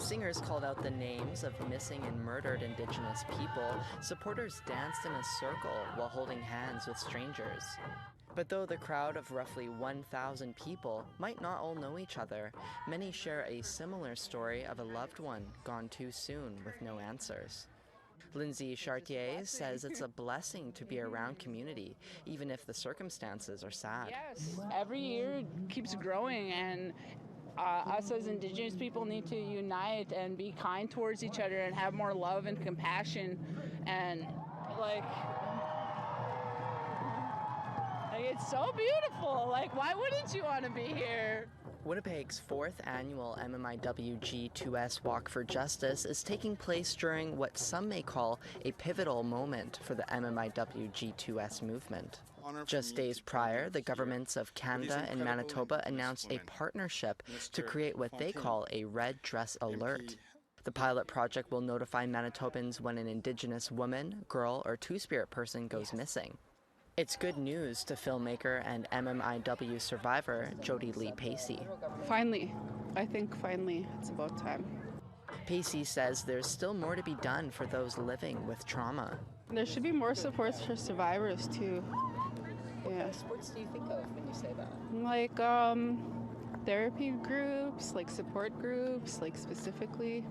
singers called out the names of missing and murdered Indigenous people, supporters danced in a circle while holding hands with strangers. But though the crowd of roughly 1,000 people might not all know each other, many share a similar story of a loved one gone too soon with no answers. Lindsay Chartier says it's a blessing to be around community, even if the circumstances are sad. Yes, every year it keeps growing, and us as Indigenous people need to unite and be kind towards each other and have more love and compassion, and it's so beautiful. Why wouldn't you want to be here? Winnipeg's 4th annual MMIW G2S Walk for Justice is taking place during what some may call a pivotal moment for the MMIW G2S movement. Just days prior, the governments of Canada and Manitoba announced a partnership to create what they call a Red Dress Alert. The pilot project will notify Manitobans when an Indigenous woman, girl, or Two-Spirit person goes missing. It's good news to filmmaker and MMIW survivor Jody Lee Pacey. Finally, I think finally, it's about time. Pacey says there's still more to be done for those living with trauma. There should be more supports for survivors too. What kind of supports do you think of when you say that? Therapy groups, support groups, specifically.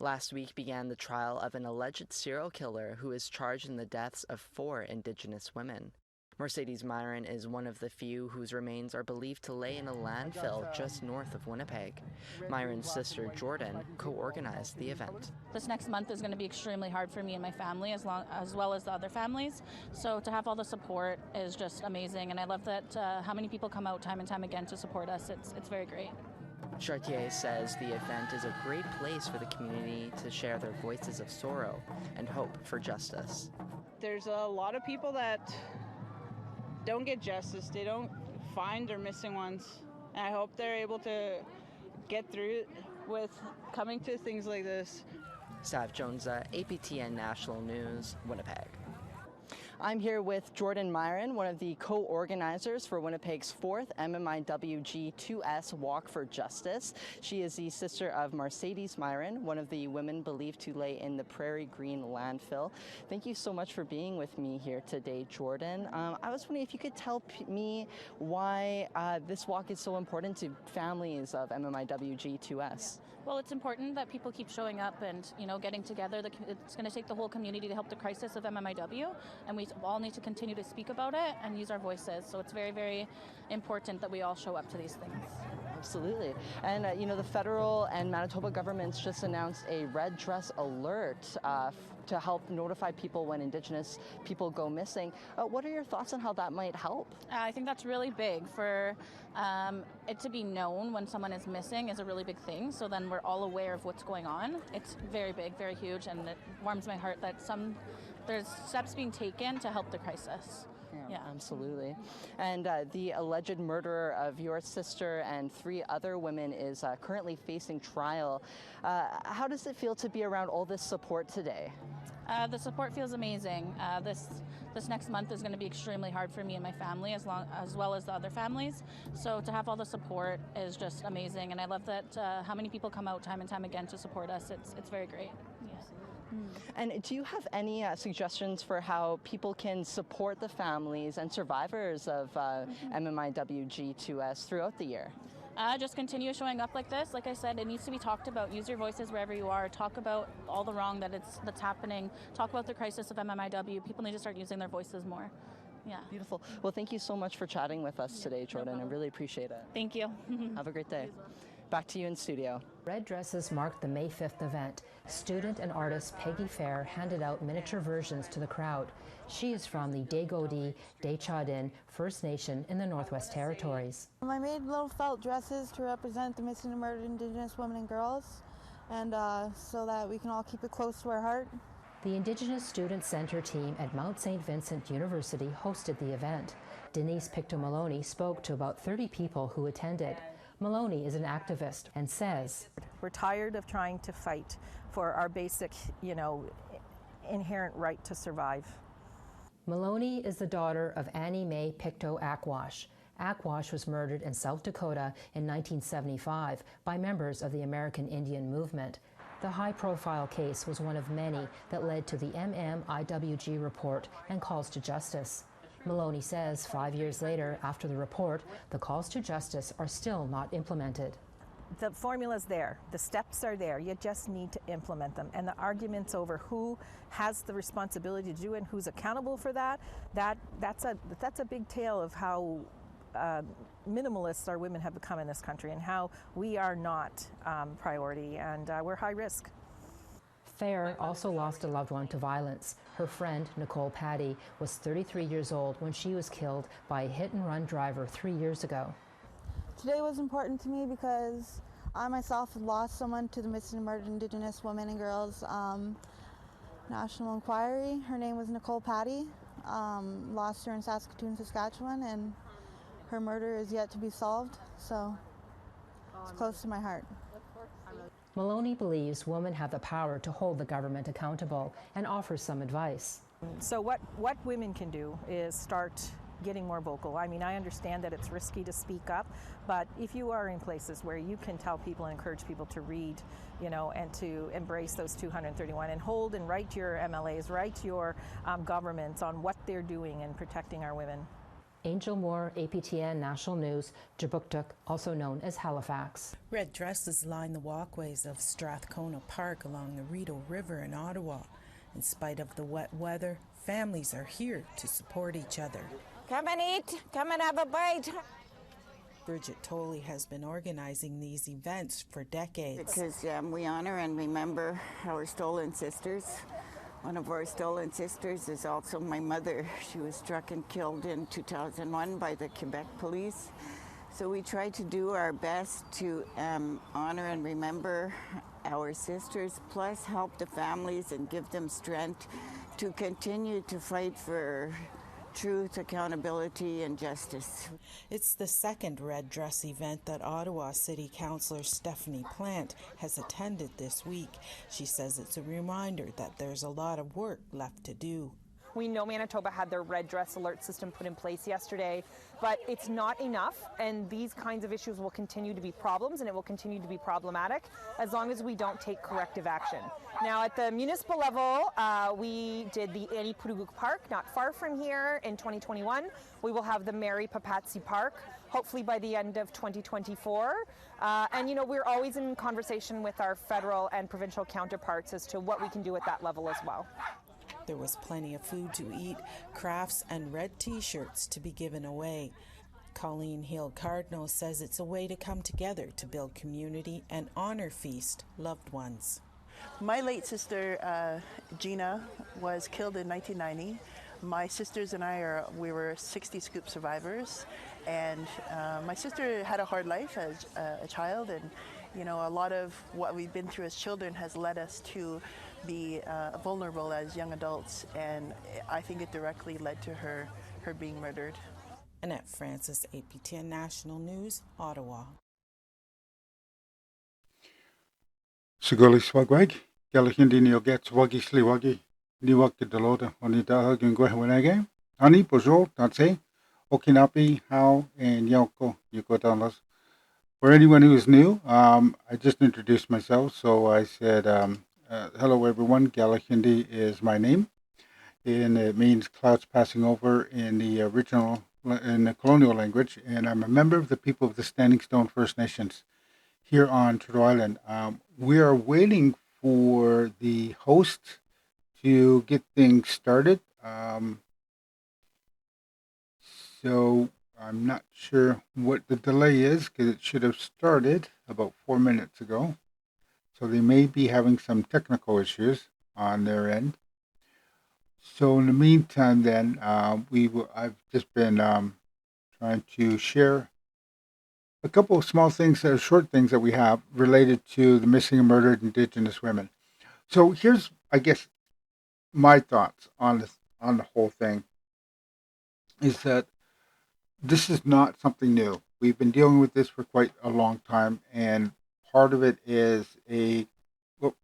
Last week began the trial of an alleged serial killer who is charged in the deaths of 4 Indigenous women. Mercedes Myron is one of the few whose remains are believed to lay in a landfill just north of Winnipeg. Myron's sister Jordan co-organized the event. This next month is going to be extremely hard for me and my family, as well as the other families. So to have all the support is just amazing, and I love that how many people come out time and time again to support us. It's very great. Chartier says the event is a great place for the community to share their voices of sorrow and hope for justice. There's a lot of people that don't get justice. They don't find their missing ones. And I hope they're able to get through it with coming to things like this. Sav Jonza, APTN National News, Winnipeg. I'm here with Jordan Myron, one of the co-organizers for Winnipeg's 4th MMIW G2S Walk for Justice. She is the sister of Mercedes Myron, one of the women believed to lay in the Prairie Green landfill. Thank you so much for being with me here today, Jordan. I was wondering if you could tell me why this walk is so important to families of MMIW G2S. Well, it's important that people keep showing up and, getting together. It's going to take the whole community to help the crisis of MMIW, and we all need to continue to speak about it and use our voices. So it's very, very important that we all show up to these things. Absolutely. And, the federal and Manitoba governments just announced a Red Dress Alert to help notify people when Indigenous people go missing. What are your thoughts on how that might help? I think that's really big. For it to be known when someone is missing is a really big thing. So then we're all aware of what's going on. It's very big, very huge, and it warms my heart that there's steps being taken to help the crisis. Yeah, absolutely. And the alleged murderer of your sister and 3 other women is currently facing trial. How does it feel to be around all this support today? The support feels amazing. This next month is going to be extremely hard for me and my family, as well as the other families. So to have all the support is just amazing, and I love that how many people come out time and time again to support us. It's very great. Yes. And do you have any suggestions for how people can support the families and survivors of MMIW G2S throughout the year? Just continue showing up like this. Like I said, it needs to be talked about. Use your voices wherever you are. Talk about all the wrong that's happening. Talk about the crisis of MMIW. People need to start using their voices more. Yeah. Beautiful. Well, thank you so much for chatting with us today, Jordan. I really appreciate it. Thank you. Have a great day. Back to you in studio. Red dresses marked the May 5th event. Student and artist Peggy Fair handed out miniature versions to the crowd. She is from the Dagodi Dechaudin First Nation in the Northwest Territories. I made little felt dresses to represent the missing and murdered Indigenous women and girls, and so that we can all keep it close to our heart. The Indigenous Student Center team at Mount St. Vincent University hosted the event. Denise Picto-Maloney spoke to about 30 people who attended. Maloney is an activist and says, "We're tired of trying to fight for our basic, inherent right to survive." Maloney is the daughter of Annie Mae Pictou Akwash. Aquash was murdered in South Dakota in 1975 by members of the American Indian Movement. The high-profile case was one of many that led to the MMIWG report and calls to justice. Maloney says 5 years later, after the report, the calls to justice are still not implemented. The formula's there, the steps are there, you just need to implement them. And the arguments over who has the responsibility to do it and who's accountable for that's a big tale of how minimalist our women have become in this country and how we are not priority, and we're high risk. Fair also lost a loved one to violence. Her friend, Nicole Patty, was 33 years old when she was killed by a hit-and-run driver 3 years ago. Today was important to me because I myself lost someone to the Missing and Murdered Indigenous Women and Girls National Inquiry. Her name was Nicole Patty. Lost her in Saskatoon, Saskatchewan, and her murder is yet to be solved, so it's close to my heart. Maloney believes women have the power to hold the government accountable and offers some advice. So what women can do is start getting more vocal. I mean, I understand that it's risky to speak up, but if you are in places where you can tell people and encourage people to read, and to embrace those 231 and hold and write your MLAs, write your governments on what they're doing in protecting our women. Angel Moore, APTN National News, Jabuktuk, also known as Halifax. Red dresses line the walkways of Strathcona Park along the Rideau River in Ottawa. In spite of the wet weather, families are here to support each other. Come and eat, come and have a bite. Bridget Tolley has been organizing these events for decades. Because we honor and remember our stolen sisters. One of our stolen sisters is also my mother. She was struck and killed in 2001 by the Quebec police. So we try to do our best to honor and remember our sisters, plus help the families and give them strength to continue to fight for truth, accountability, and justice. It's the second red dress event that Ottawa City Councillor Stephanie Plant has attended this week. She says it's a reminder that there's a lot of work left to do. We know Manitoba had their red dress alert system put in place yesterday, but it's not enough, and these kinds of issues will continue to be problems, and it will continue to be problematic as long as we don't take corrective action. Now, at the municipal level, we did the Annie Puruguk Park, not far from here, in 2021. We will have the Mary Papatsi Park, hopefully by the end of 2024. And we're always in conversation with our federal and provincial counterparts as to what we can do at that level as well. There was plenty of food to eat, crafts, and red T-shirts to be given away. Colleen Hill-Cardinal says it's a way to come together to build community and honor feast loved ones. My late sister, Gina, was killed in 1990. My sisters and I we were 60 Scoop survivors, and my sister had a hard life as a child, and a lot of what we've been through as children has led us to be vulnerable as young adults, and I think it directly led to her being murdered. Annette Francis, APTN National News, Ottawa. Siguli swagwag, Galahindi Nioget Swagi Sliwagi, Niwaka Delota, Onita Gunguawanage, Ani Bojo, Tatse, Okinapi, How, and Yoko Yukotalas. For anyone who is new, I just introduced myself, so I said, hello everyone, Galahindi is my name, and it means clouds passing over in the colonial language, and I'm a member of the people of the Standing Stone First Nations here on Turtle Island. We are waiting for the host to get things started, so I'm not sure what the delay is because it should have started about 4 minutes ago. So they may be having some technical issues on their end. So in the meantime, then I've just been trying to share a couple of small things, short things that we have related to the missing and murdered Indigenous women. So here's, I guess, my thoughts on the whole thing. Is that this is not something new. We've been dealing with this for quite a long time, and part of it is looks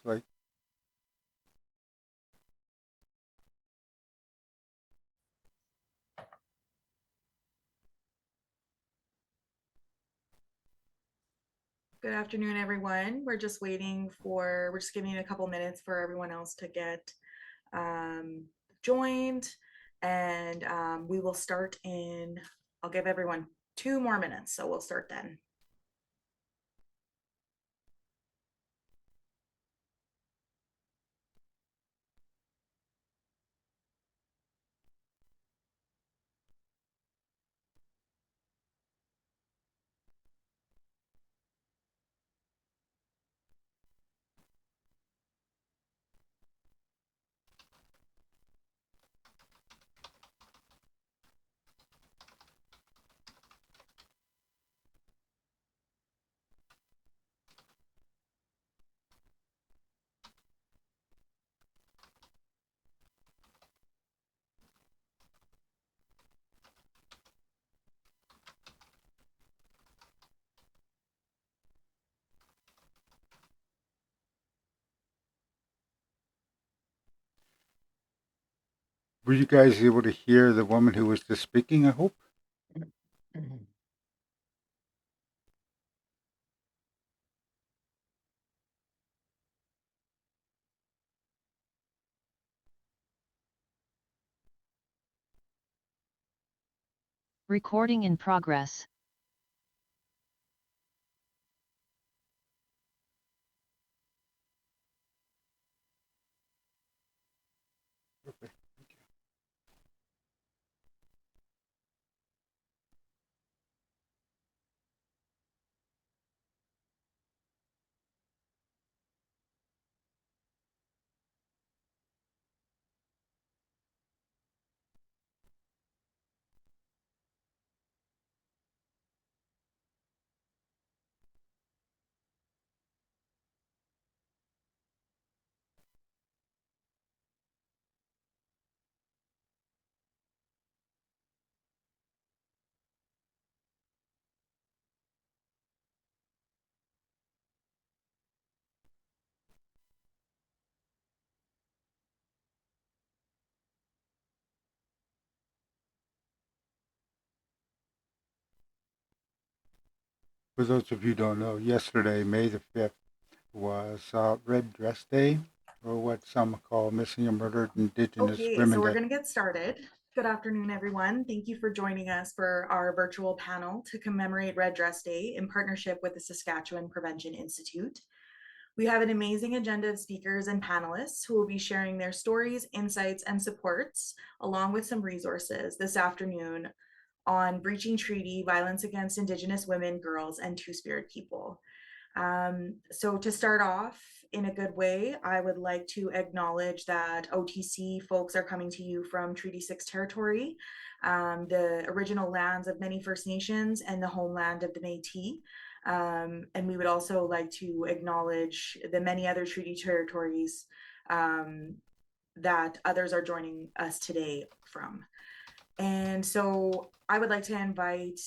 like Good afternoon, everyone. We're just giving a couple minutes for everyone else to get joined. And we will start I'll give everyone 2 more minutes, so we'll start then. Were you guys able to hear the woman who was just speaking, I hope? Recording in progress. Okay. For those of you who don't know, yesterday, May the 5th, was Red Dress Day, or what some call Missing and Murdered Indigenous Okay, Women so we're Day. going to get started. Good afternoon, everyone. Thank you for joining us for our virtual panel to commemorate Red Dress Day in partnership with the Saskatchewan Prevention Institute. We have an amazing agenda of speakers and panelists who will be sharing their stories, insights, and supports, along with some resources this afternoon on breaching treaty, violence against Indigenous women, girls, and Two-Spirit people. So to start off in a good way, I would like to acknowledge that OTC folks are coming to you from Treaty 6 territory, the original lands of many First Nations and the homeland of the Métis. And we would also like to acknowledge the many other treaty territories that others are joining us today from. And so I would like to invite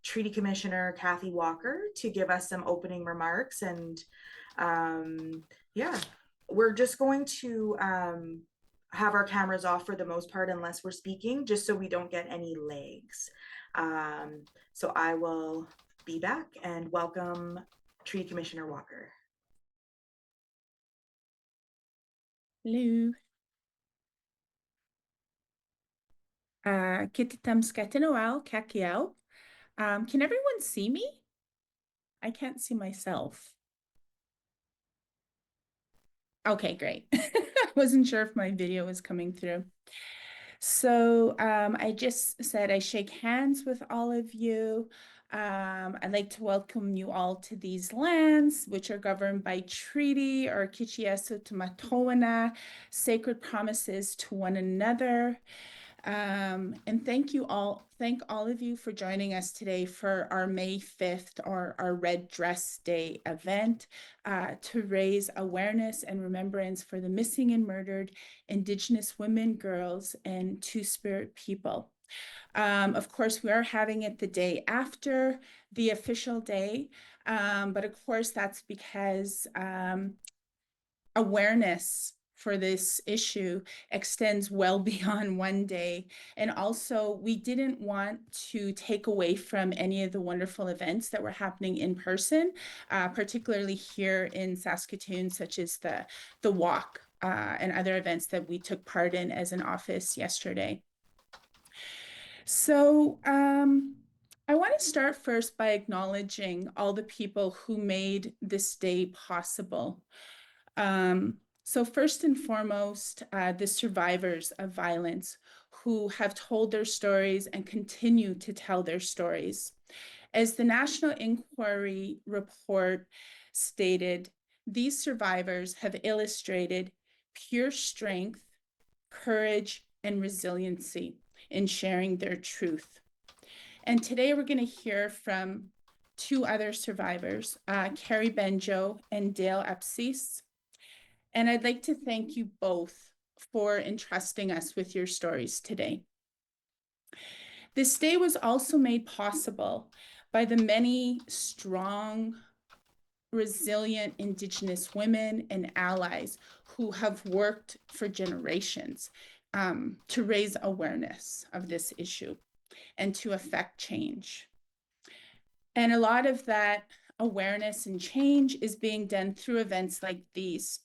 Treaty Commissioner Kathy Walker to give us some opening remarks. And yeah, we're just going to have our cameras off for the most part unless we're speaking, just so we don't get any lags. So I will be back and welcome Treaty Commissioner Walker. Hello. Kititam Skatinoal Kakiao. Can everyone see me? I can't see myself. Okay, great. I wasn't sure if my video was coming through. So I just said I shake hands with all of you. I'd like to welcome you all to these lands, which are governed by treaty or Kichiesu Tumatowana, sacred promises to one another. And thank all of you for joining us today for our May 5th or our Red Dress Day event to raise awareness and remembrance for the missing and murdered Indigenous women, girls, and Two-Spirit people. Of course, we are having it the day after the official day, but of course that's because awareness for this issue extends well beyond one day. And also, we didn't want to take away from any of the wonderful events that were happening in person, particularly here in Saskatoon, such as the walk and other events that we took part in as an office yesterday. So I want to start first by acknowledging all the people who made this day possible. So first and foremost, the survivors of violence who have told their stories and continue to tell their stories. As the National Inquiry report stated, these survivors have illustrated pure strength, courage, and resiliency in sharing their truth. And today we're going to hear from two other survivors, Carrie Benjo and Dale Epsis. And I'd like to thank you both for entrusting us with your stories today. This day was also made possible by the many strong, resilient Indigenous women and allies who have worked for generations to raise awareness of this issue and to affect change. And a lot of that awareness and change is being done through events like these,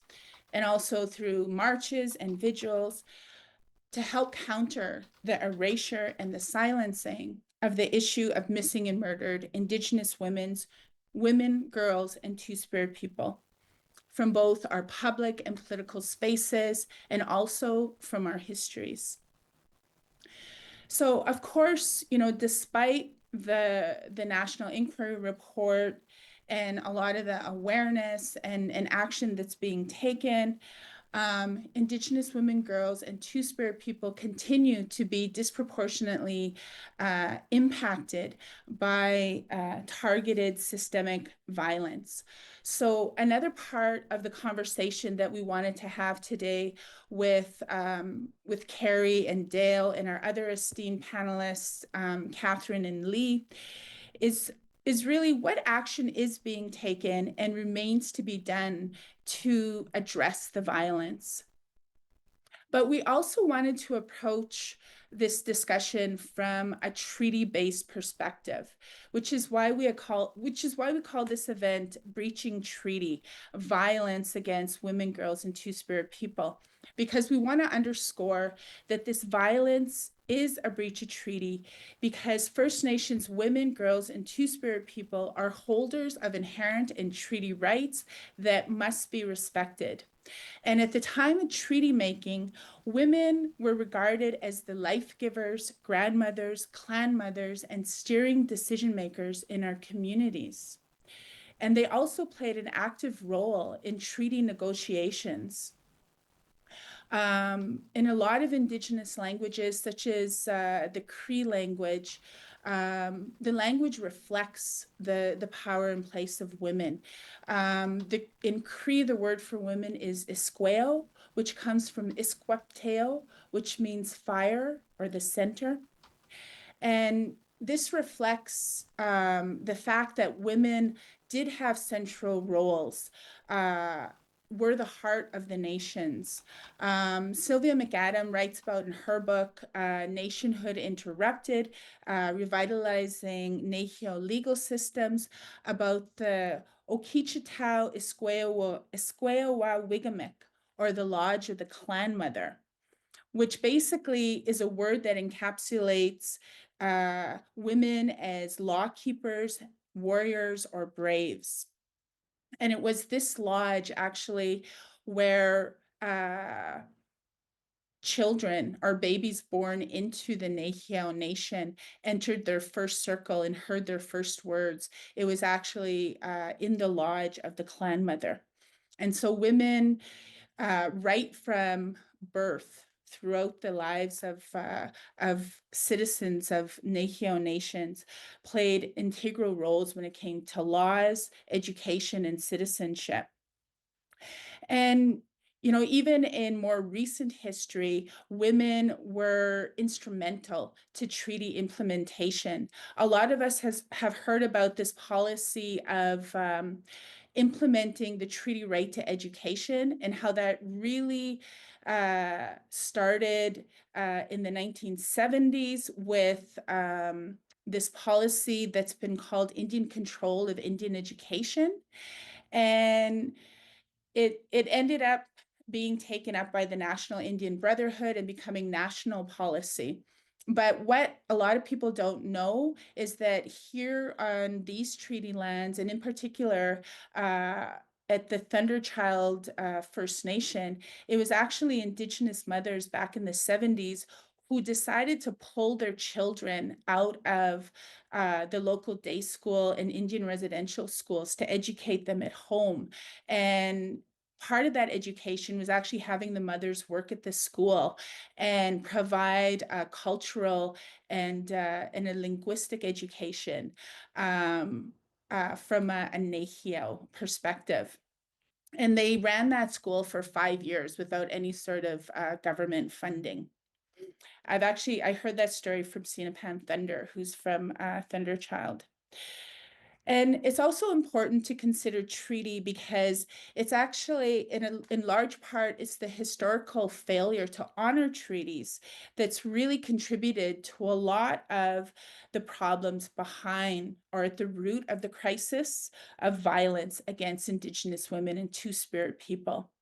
and also through marches and vigils to help counter the erasure and the silencing of the issue of missing and murdered Indigenous women, girls, and Two-Spirit people from both our public and political spaces and also from our histories. So, of course, despite the National Inquiry report and a lot of the awareness and action that's being taken, Indigenous women, girls, and Two-Spirit people continue to be disproportionately impacted by targeted systemic violence. So another part of the conversation that we wanted to have today with Carrie and Dale and our other esteemed panelists, Catherine and Lee, is really what action is being taken and remains to be done to address the violence. But we also wanted to approach this discussion from a treaty-based perspective, which is why we call this event Breaching Treaty: Violence Against Women, Girls, and Two-Spirit People, because we want to underscore that this violence is a breach of treaty because First Nations women, girls, and Two-Spirit people are holders of inherent and treaty rights that must be respected. And at the time of treaty making, women were regarded as the life givers, grandmothers, clan mothers, and steering decision makers in our communities. And they also played an active role in treaty negotiations. In a lot of Indigenous languages, such as the Cree language, the language reflects the power and place of women. In Cree, the word for women is isqueo, which comes from isquepteo, which means fire or the center. And this reflects the fact that women did have central roles, were the heart of the nations. Sylvia McAdam writes about in her book, Nationhood Interrupted, Revitalizing Nehio Legal Systems, about the Okichitau Isqueawa Wigamik, or the Lodge of the Clan Mother, which basically is a word that encapsulates women as law keepers, warriors, or braves. And it was this lodge actually where children or babies born into the Nehio Nation entered their first circle and heard their first words. It was actually in the lodge of the Clan Mother. And so women, right from birth, throughout the lives of citizens of Nehio nations, played integral roles when it came to laws, education, and citizenship. And even in more recent history, women were instrumental to treaty implementation. A lot of us have heard about this policy of implementing the treaty right to education, and how that really started in the 1970s with this policy that's been called Indian control of Indian education. And it ended up being taken up by the National Indian Brotherhood and becoming national policy. But what a lot of people don't know is that here on these treaty lands, and in particular at the Thunderchild First Nation, it was actually Indigenous mothers back in the 70s who decided to pull their children out of the local day school and Indian residential schools to educate them at home. And part of that education was actually having the mothers work at the school and provide a cultural and a linguistic education from a Nahio perspective. And they ran that school for 5 years without any sort of government funding. I heard that story from Sinapan Thunder, who's from Thunderchild. And it's also important to consider treaty because it's actually, in large part, it's the historical failure to honor treaties that's really contributed to a lot of the problems behind or at the root of the crisis of violence against Indigenous women and Two-Spirit people,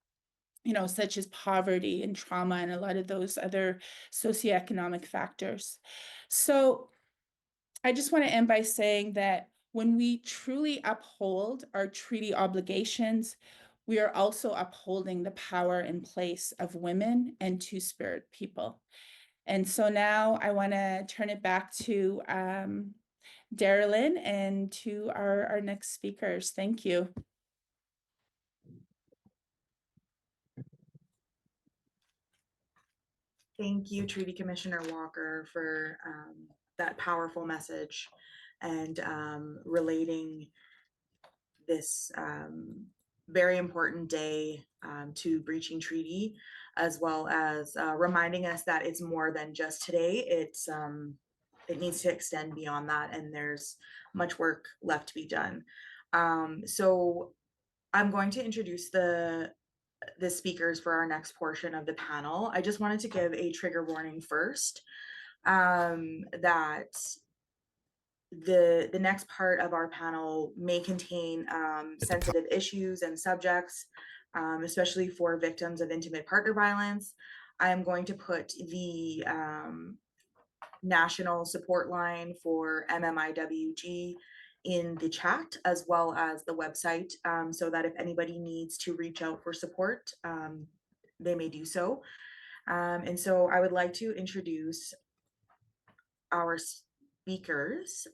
such as poverty and trauma and a lot of those other socioeconomic factors. So I just want to end by saying that when we truly uphold our treaty obligations, we are also upholding the power and place of women and Two-Spirit people. And so now I want to turn it back to Darylyn and to our next speakers. Thank you. Thank you, Treaty Commissioner Walker, for that powerful message and relating this very important day to breaching treaty, as well as reminding us that it's more than just today. It needs to extend beyond that, and there's much work left to be done. So I'm going to introduce the speakers for our next portion of the panel. I just wanted to give a trigger warning first, that the next part of our panel may contain sensitive issues and subjects, especially for victims of intimate partner violence. I am going to put the national support line for MMIWG in the chat, as well as the website, so that if anybody needs to reach out for support, they may do so. And so I would like to introduce our speakers.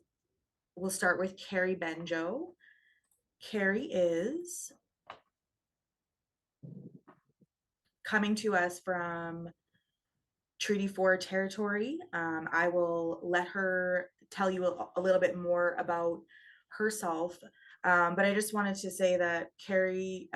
We'll start with Carrie Benjo. Carrie is coming to us from Treaty 4 territory. I will let her tell you a little bit more about herself. But I just wanted to say that Carrie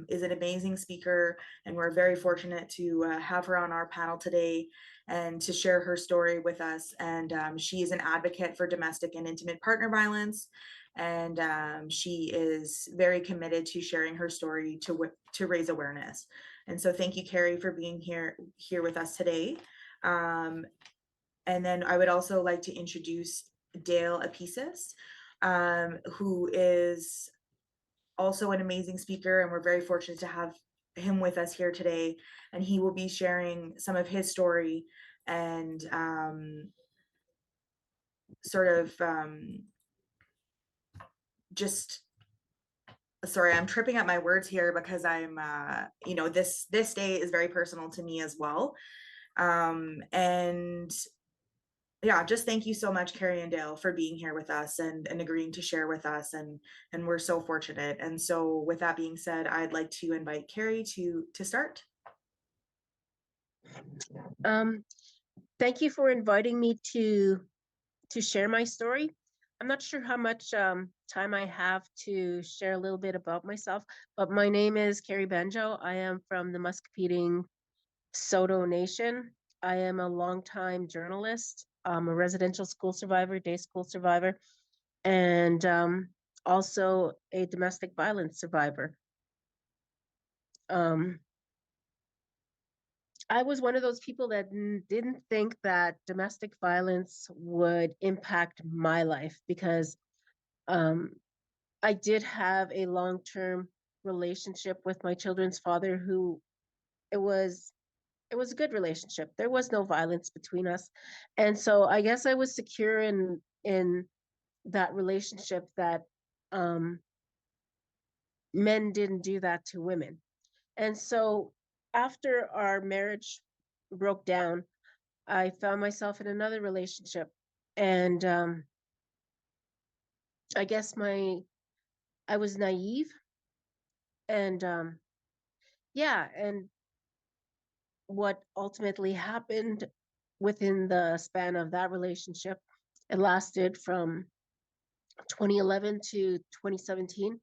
is an amazing speaker, and we're very fortunate to have her on our panel today and to share her story with us. And she is an advocate for domestic and intimate partner violence. And she is very committed to sharing her story to raise awareness. And so thank you, Carrie, for being here with us today. And then I would also like to introduce Dale Apisis, who is also an amazing speaker, and we're very fortunate to have him with us here today. And he will be sharing some of his story and just, sorry, I'm tripping up my words here because I'm, this day is very personal to me as well. And yeah, just thank you so much, Carrie and Dale, for being here with us and agreeing to share with us. And we're so fortunate. And so with that being said, I'd like to invite Carrie to start. Thank you for inviting me to share my story. I'm not sure how much time I have to share a little bit about myself, but my name is Carrie Benjo. I am from the Musqueam Saulteaux Nation. I am a longtime journalist. I'm a residential school survivor, day school survivor, and also a domestic violence survivor. Um, I was one of those people that didn't think that domestic violence would impact my life because um, I did have a long-term relationship with my children's father who it was it was a good relationship. There was no violence between us. And so I guess I was secure in that relationship that um men didn't do that to women. And so after our marriage broke down, I found myself in another relationship. And I guess I was naive and yeah, and what ultimately happened within the span of that relationship, it lasted from 2011 to 2017,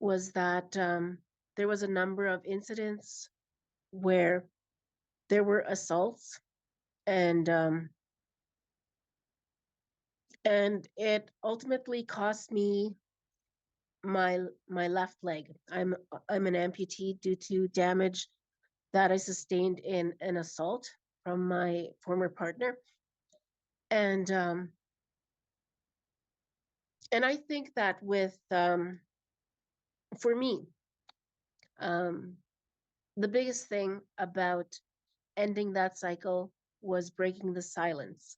was that there was a number of incidents where there were assaults and and it ultimately cost me my left leg. I'm an amputee due to damage that I sustained in an assault from my former partner. And and I think that with for me, um, the biggest thing about ending that cycle was breaking the silence.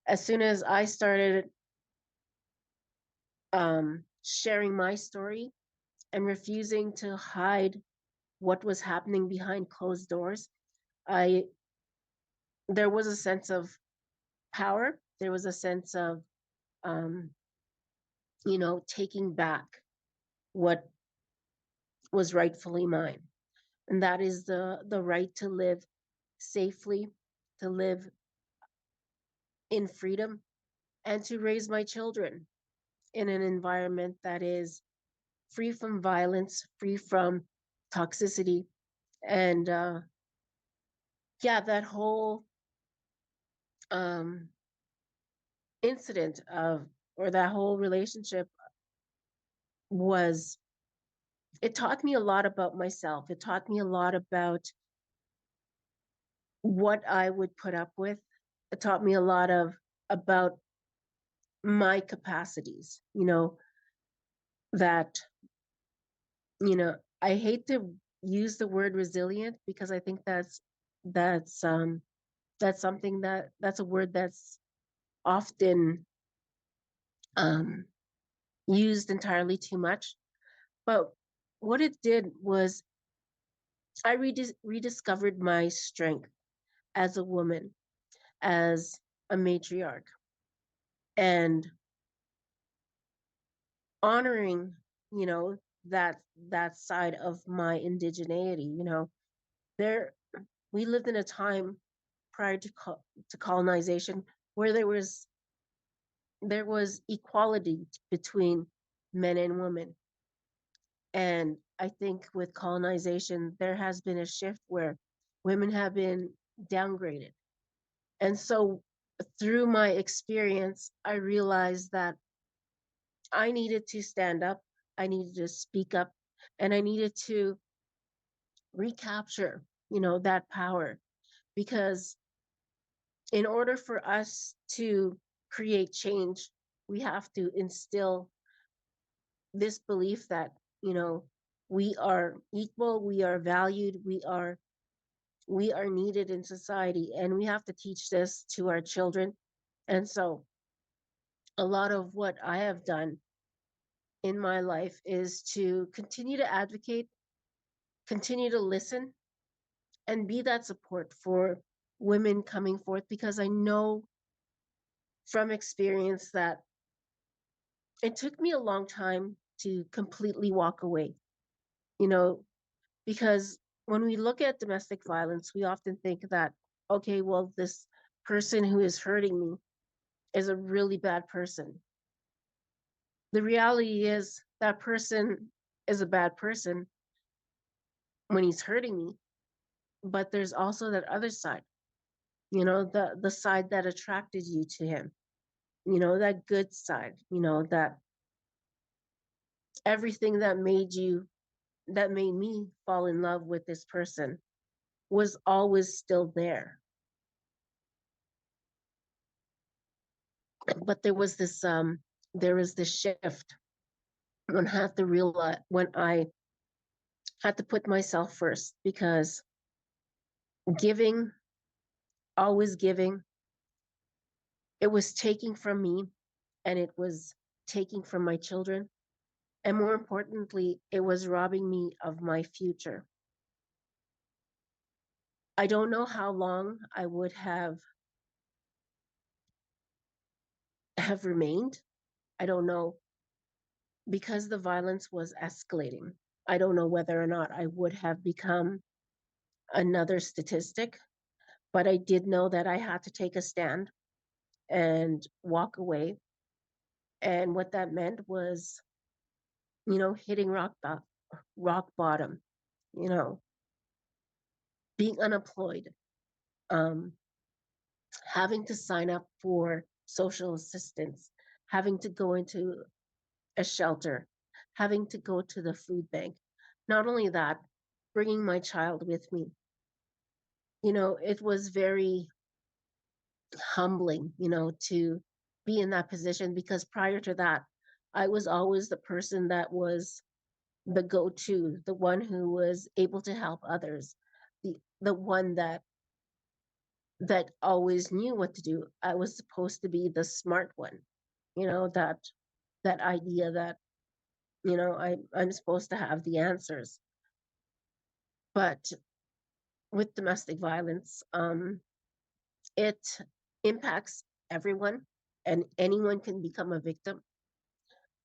As soon as I started sharing my story and refusing to hide what was happening behind closed doors, I there was a sense of power. There was a sense of um, taking back what was rightfully mine, and that is the right to live safely, to live in freedom, and to raise my children in an environment that is free from violence, free from toxicity. And yeah, that whole um, incident of, or that whole relationship was, it taught me a lot about myself. It taught me a lot about what I would put up with. It taught me a lot about my capacities, that, I hate to use the word resilient because I think that's that's something that's a word that's often um, used entirely too much. But what it did was I rediscovered my strength as a woman, as a matriarch, and honoring, you know, that side of my indigeneity. There we lived in a time prior to colonization where there was equality between men and women. And I think with colonization, there has been a shift where women have been downgraded. And so through my experience, I realized that I needed to stand up, I needed to speak up, and I needed to recapture, that power. Because in order for us to create change, we have to instill this belief that, we are equal, we are valued, we are needed in society, and we have to teach this to our children. And so a lot of what I have done in my life is to continue to advocate, continue to listen, and be that support for women coming forth, because I know from experience that it took me a long time to completely walk away, you know, because when we look at domestic violence, we often think that, okay, well, this person who is hurting me is a really bad person. The reality is that person is a bad person when he's hurting me, but there's also that other side, the side that attracted you to him, that good side, that everything that made me fall in love with this person was always still there. But there was this shift when I had to put myself first, because giving, always giving, it was taking from me, and it was taking from my children. And more importantly, it was robbing me of my future. I don't know how long I would have remained. I don't know, because the violence was escalating. I don't know whether or not I would have become another statistic, but I did know that I had to take a stand and walk away. And what that meant was, hitting rock bottom, you know, being unemployed, um, having to sign up for social assistance, having to go into a shelter, having to go to the food bank. Not only that, bringing my child with me. It was very humbling, to be in that position, because prior to that, I was always the person that was the go-to, the one who was able to help others, the one that always knew what to do. I was supposed to be the smart one, that idea that, I'm supposed to have the answers. But with domestic violence, it impacts everyone, and anyone can become a victim.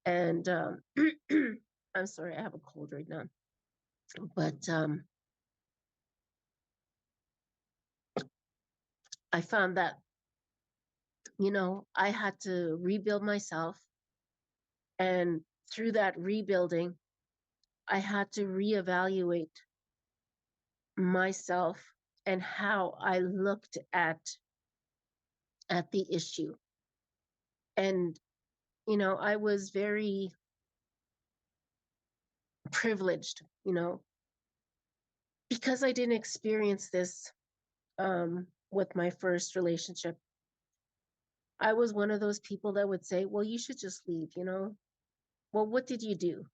And I'm sorry, I have a cold right now. But I found that, I had to rebuild myself. And through that rebuilding, I had to reevaluate myself and how I looked at the issue. And, I was very privileged, because I didn't experience this with my first relationship. I was one of those people that would say, well, you should just leave, Well, what did you do?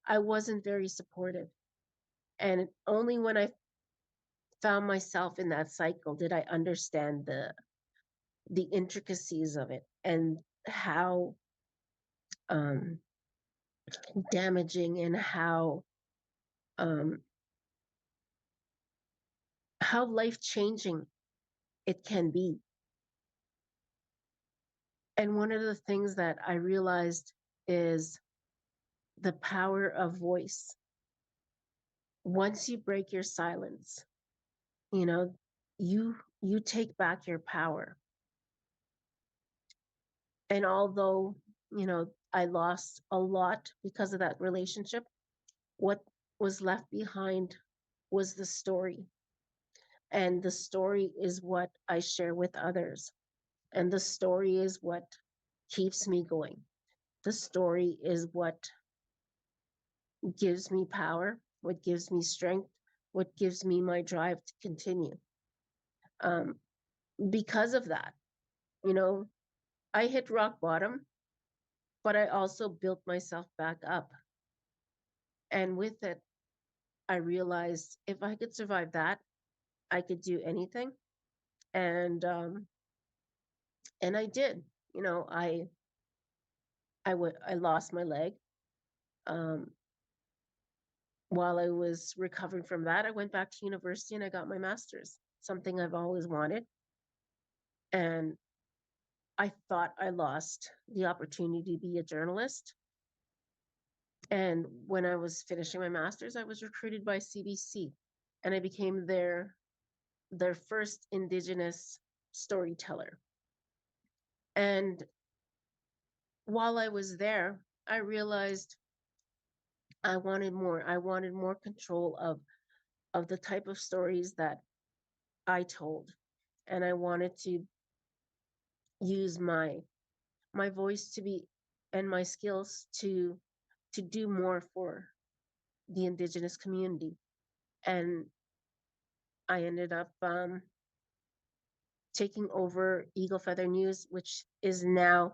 I wasn't very supportive. And only when I found myself in that cycle did I understand the intricacies of it, and how damaging, and um, how life changing it can be. And one of the things that I realized is the power of voice. Once you break your silence, you take back your power. And although, I lost a lot because of that relationship, what was left behind was the story. And the story is what I share with others. And the story is what keeps me going. The story is what gives me power, what gives me strength, what gives me my drive to continue. Because of that, I hit rock bottom, but I also built myself back up. And with it, I realized if I could survive that, I could do anything. And I did. I lost my leg. While I was recovering from that, I went back to university and I got my master's, something I've always wanted. And I thought I lost the opportunity to be a journalist. And when I was finishing my master's, I was recruited by CBC, and I became their first Indigenous storyteller. And while I was there, I realized I wanted more. I wanted more control of the type of stories that I told. And I wanted to use my voice to be, and my skills to to do more for the Indigenous community. And I ended up taking over Eagle Feather News, which is now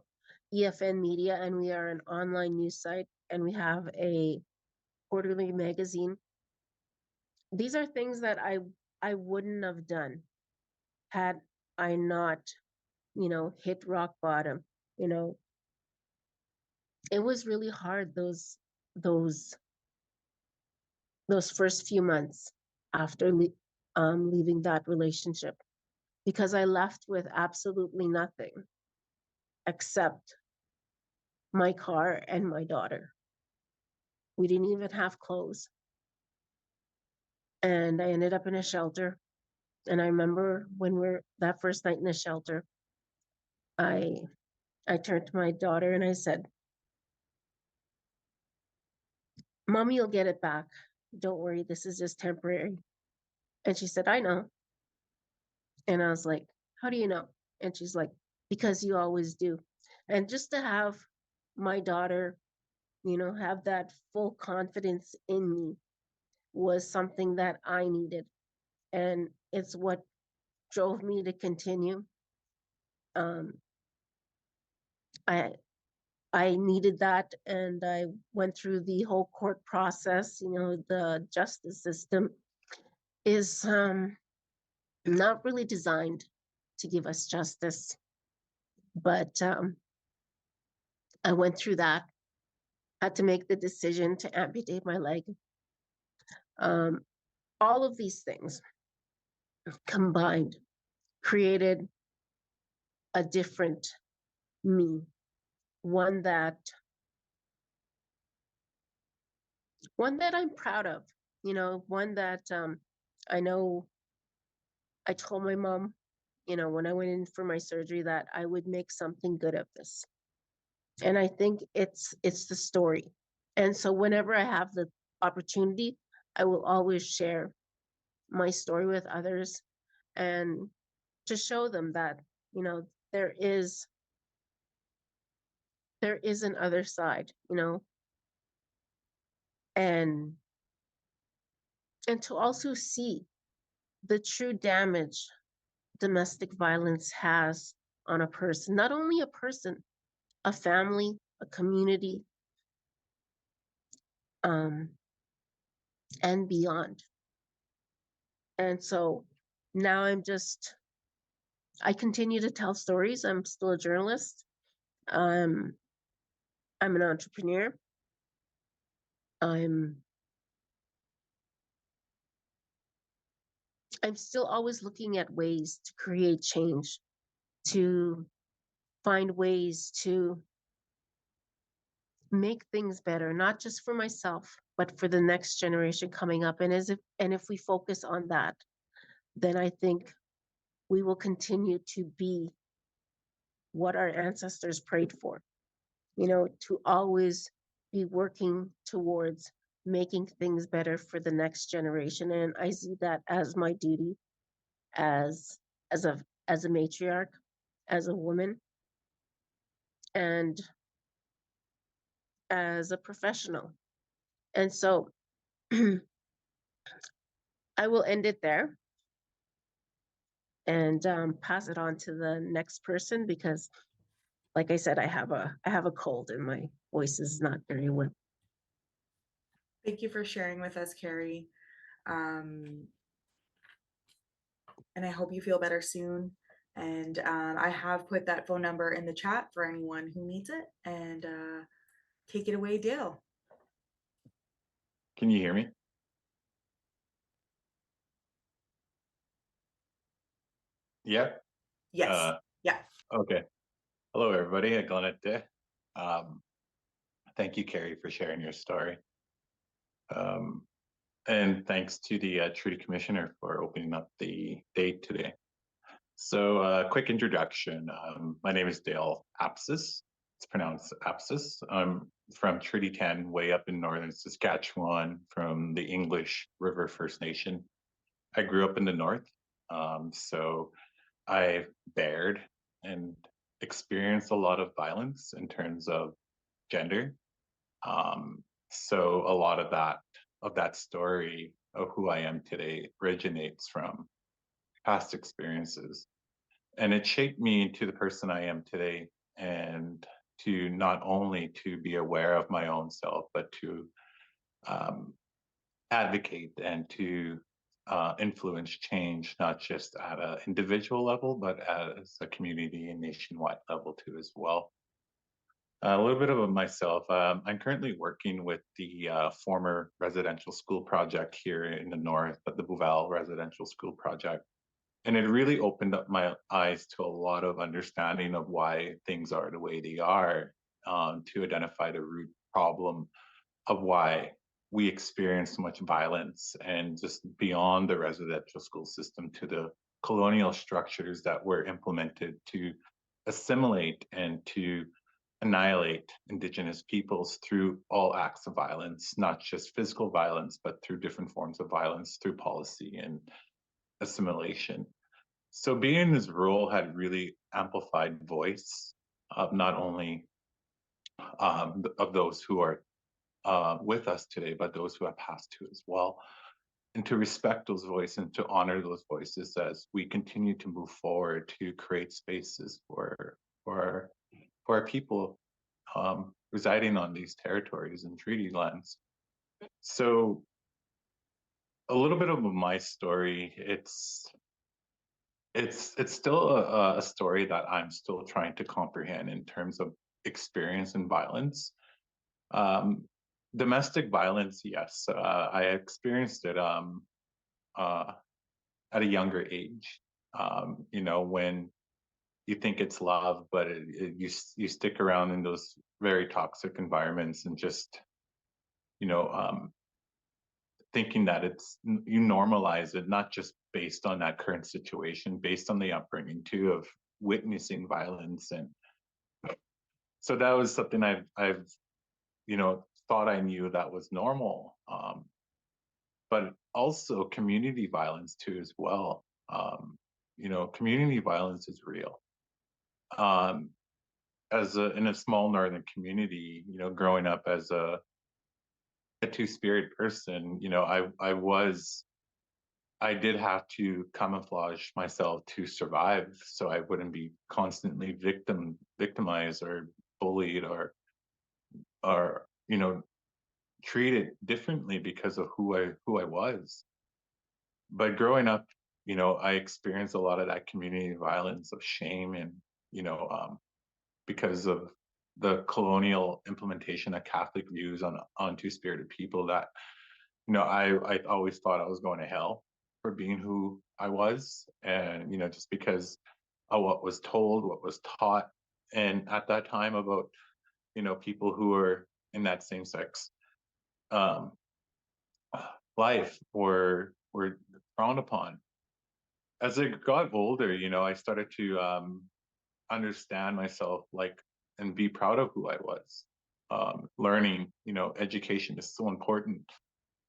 EFN Media, and we are an online news site, and we have a quarterly magazine. These are things that I wouldn't have done had I not, hit rock bottom. It was really hard those first few months after leaving that relationship, because I left with absolutely nothing except my car and my daughter. We didn't even have clothes. And I ended up in a shelter. And I remember that first night in the shelter, I turned to my daughter and I said, "Mommy will get it back. Don't worry, this is just temporary." And she said, "I know." And I was like, "How do you know?" And she's like, "Because you always do." And just to have my daughter, have that full confidence in me was something that I needed. And it's what drove me to continue. I needed that, and I went through the whole court process. The justice system is not really designed to give us justice, but I went through that, had to make the decision to amputate my leg. All of these things combined created a different me, one that I'm proud of, one that I know. I told my mom, when I went in for my surgery, that I would make something good of this. And I think it's the story. And so whenever I have the opportunity, I will always share my story with others, and to show them that, there is an other side, and to also see the true damage domestic violence has on a person, not only a person, a family, a community, and beyond. And so now I continue to tell stories. I'm still a journalist. I'm an entrepreneur. I'm still always looking at ways to create change, to find ways to make things better, not just for myself, but for the next generation coming up. And if we focus on that, then I think we will continue to be what our ancestors prayed for, to always be working towards making things better for the next generation. And I see that as my duty as a matriarch, as a woman, and as a professional. And so I will end it there and pass it on to the next person, because like I said, I have a cold and my voice is not very well. Thank you for sharing with us, Carrie. And I hope you feel better soon. And I have put that phone number in the chat for anyone who needs it. And take it away, Dale. Can you hear me? Yeah. Yes. Yeah. Okay. Hello, everybody. Thank you, Carrie, for sharing your story. And thanks to the Treaty Commissioner for opening up the date today. So quick introduction. My name is Dale Apsis. It's pronounced Apsis. I'm from Treaty 10, way up in northern Saskatchewan, from the English River First Nation. I grew up in the north, so I bared and experienced a lot of violence in terms of gender. So a lot of that story of who I am today originates from past experiences. And it shaped me into the person I am today, and to not only to be aware of my own self, but to um, advocate and to influence change, not just at an individual level, but as a community and nationwide level too as well. A little bit of myself. I'm currently working with the former residential school project here in the north, but the Bouval Residential School Project. And it really opened up my eyes to a lot of understanding of why things are the way they are, to identify the root problem of why we experience so much violence, and just beyond the residential school system to the colonial structures that were implemented to assimilate and to annihilate Indigenous peoples through all acts of violence, not just physical violence, but through different forms of violence through policy and assimilation. So being in this role had really amplified voice of not only of those who are with us today, but those who have passed to as well. And to respect those voices and to honor those voices as we continue to move forward to create spaces for our people residing on these territories and treaty lands. So a little bit of my story, it's still a story that I'm still trying to comprehend in terms of experience and violence. Um, Domestic violence, yes, I experienced it uh, at a younger age. When you think it's love, but you stick around in those very toxic environments, and just you know um, thinking that you normalize it, not just based on that current situation, based on the upbringing too of witnessing violence. And so that was something I've thought I knew that was normal. But also community violence too as well. Community violence is real. In a small northern community, growing up as a two-spirit person, I did have to camouflage myself to survive, so I wouldn't be constantly victimized or bullied or treated differently because of who I was. But growing up, I experienced a lot of that community violence of shame, and because of the colonial implementation of Catholic views on two-spirited people, that I always thought I was going to hell for being who I was, and just because of what was told, what was taught, and at that time about people who were in that same sex um, life were frowned upon. As I got older, I started to understand myself, like, and be proud of who I was. Learning, education is so important,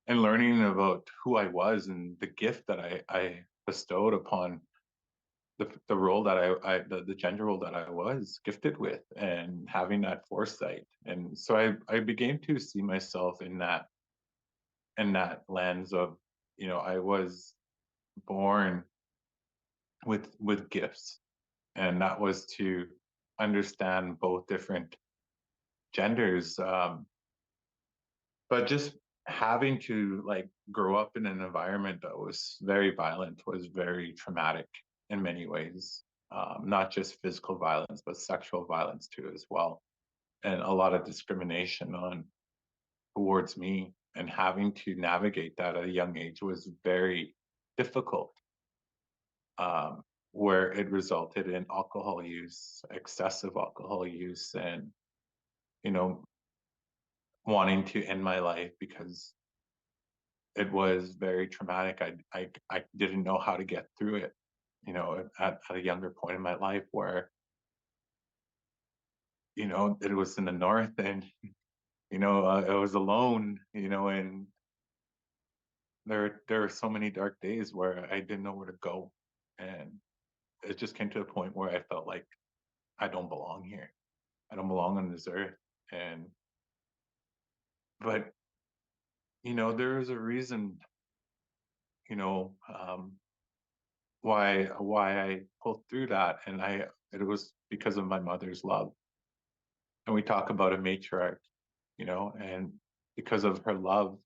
and learning about who I was and the gift that I bestowed upon the role that the gender role that I was gifted with, and having that foresight. And so I began to see myself in that lens of, I was born with gifts, and that was to understand both different genders. But just having to like grow up in an environment that was very violent was very traumatic in many ways. Not just physical violence, but sexual violence too as well, and a lot of discrimination towards me. And having to navigate that at a young age was very difficult, where it resulted in alcohol use, excessive alcohol use, and you know wanting to end my life because it was very traumatic. I didn't know how to get through it, at a younger point in my life, where it was in the north, and I was alone, and there were so many dark days where I didn't know where to go, and it just came to a point where I felt like I don't belong here. I don't belong on this earth. And But, there is a reason, you know, why I pulled through that. And it was because of my mother's love. And we talk about a matriarch, and because of her love,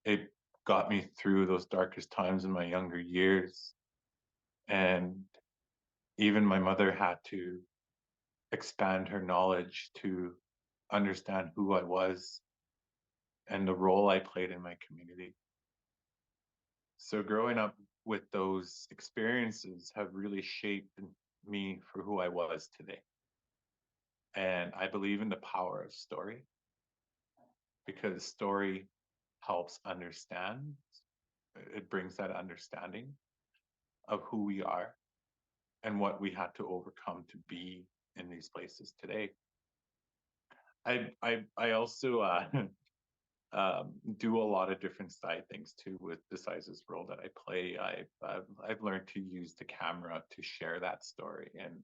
it got me through those darkest times in my younger years. And even my mother had to expand her knowledge to understand who I was and the role I played in my community. So growing up with those experiences have really shaped me for who I was today. And I believe in the power of story because story helps understand. It brings that understanding of who we are and what we had to overcome to be in these places today. I also do a lot of different side things too with the sizes role that I play. I've learned to use the camera to share that story, and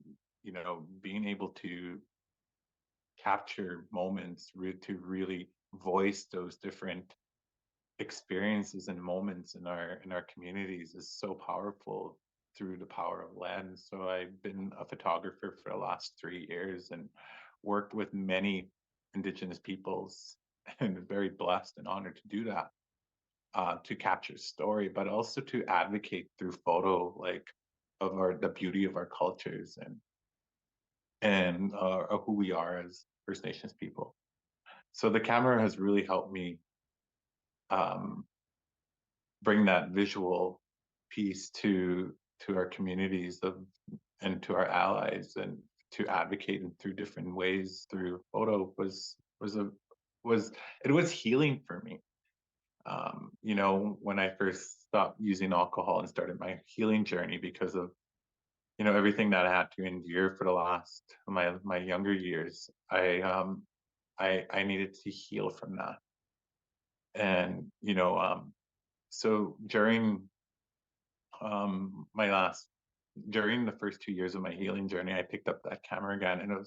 being able to capture moments to really voice those different experiences and moments in our communities is so powerful through the power of lens. So I've been a photographer for the last 3 years and worked with many Indigenous peoples and very blessed and honored to do that, to capture story, but also to advocate through photo, like of the beauty of our cultures and of who we are as First Nations people. So the camera has really helped me um, bring that visual piece to our communities and to our allies, and to advocate in through different ways through photo was healing for me. When I first stopped using alcohol and started my healing journey because of everything that I had to endure for the last my younger years, I needed to heal from that. And so during the first 2 years of my healing journey, I picked up that camera again, and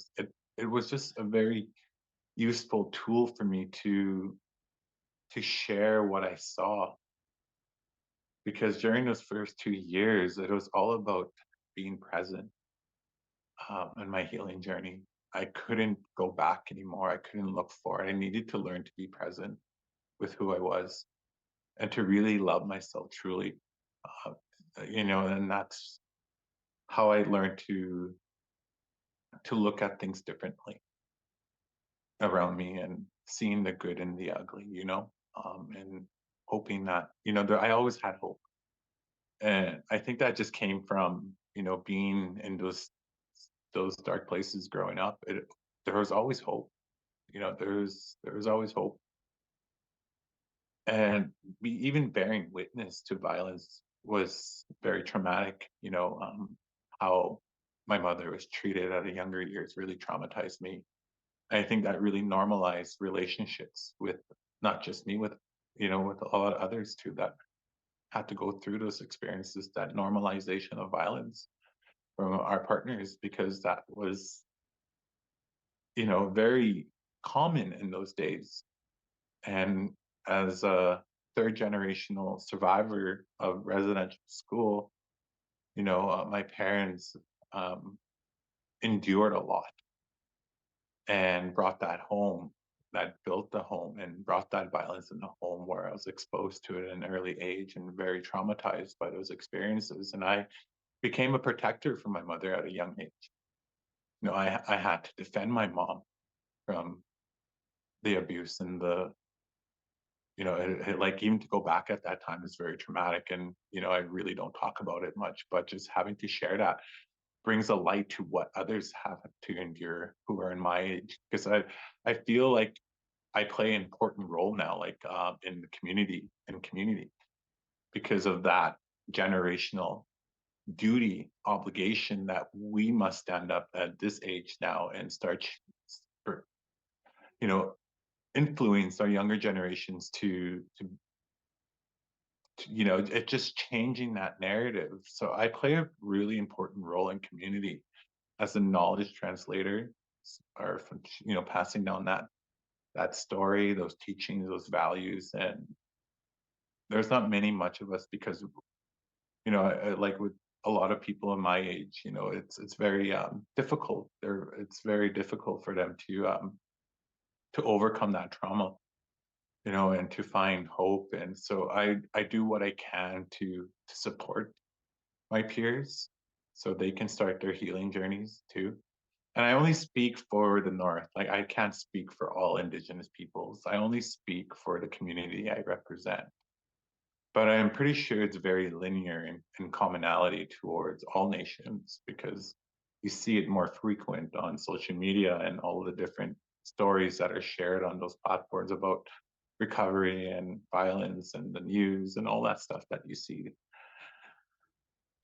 it was just a very useful tool for me to share what I saw, because during those first 2 years, it was all about being present in my healing journey. I couldn't go back anymore. I couldn't look forward. I needed to learn to be present with who I was and to really love myself truly. And that's how I learned to look at things differently around me and seeing the good and the ugly, and hoping that, I always had hope. And I think that just came from, being in those dark places growing up. There was always hope. There was always hope. And even bearing witness to violence was very traumatic. How my mother was treated at a younger years really traumatized me. I think that really normalized relationships with not just me, with with a lot of others too that had to go through those experiences, that normalization of violence from our partners, because that was very common in those days. And as a third generational survivor of residential school, my parents endured a lot and brought that home, that built the home and brought that violence in the home, where I was exposed to it at an early age and very traumatized by those experiences. And I became a protector for my mother at a young age. I had to defend my mom from the abuse and like, even to go back at that time is very traumatic. And, I really don't talk about it much, but just having to share that brings a light to what others have to endure who are in my age. Because I feel like I play an important role now, like in the community, because of that generational duty obligation that we must stand up at this age now and start, you know, influence our younger generations to it just changing that narrative. So I play a really important role in community as a knowledge translator, or passing down that that story, those teachings, those values. And there's not much of us because, like with a lot of people in my age, it's very difficult. It's very difficult for them to overcome that trauma, and to find hope. And so I do what I can to support my peers so they can start their healing journeys too. And I only speak for the North. Like, I can't speak for all Indigenous peoples. I only speak for the community I represent. But I'm pretty sure it's very linear in commonality towards all nations, because you see it more frequent on social media and all the different stories that are shared on those platforms about recovery and violence and the news and all that stuff that you see.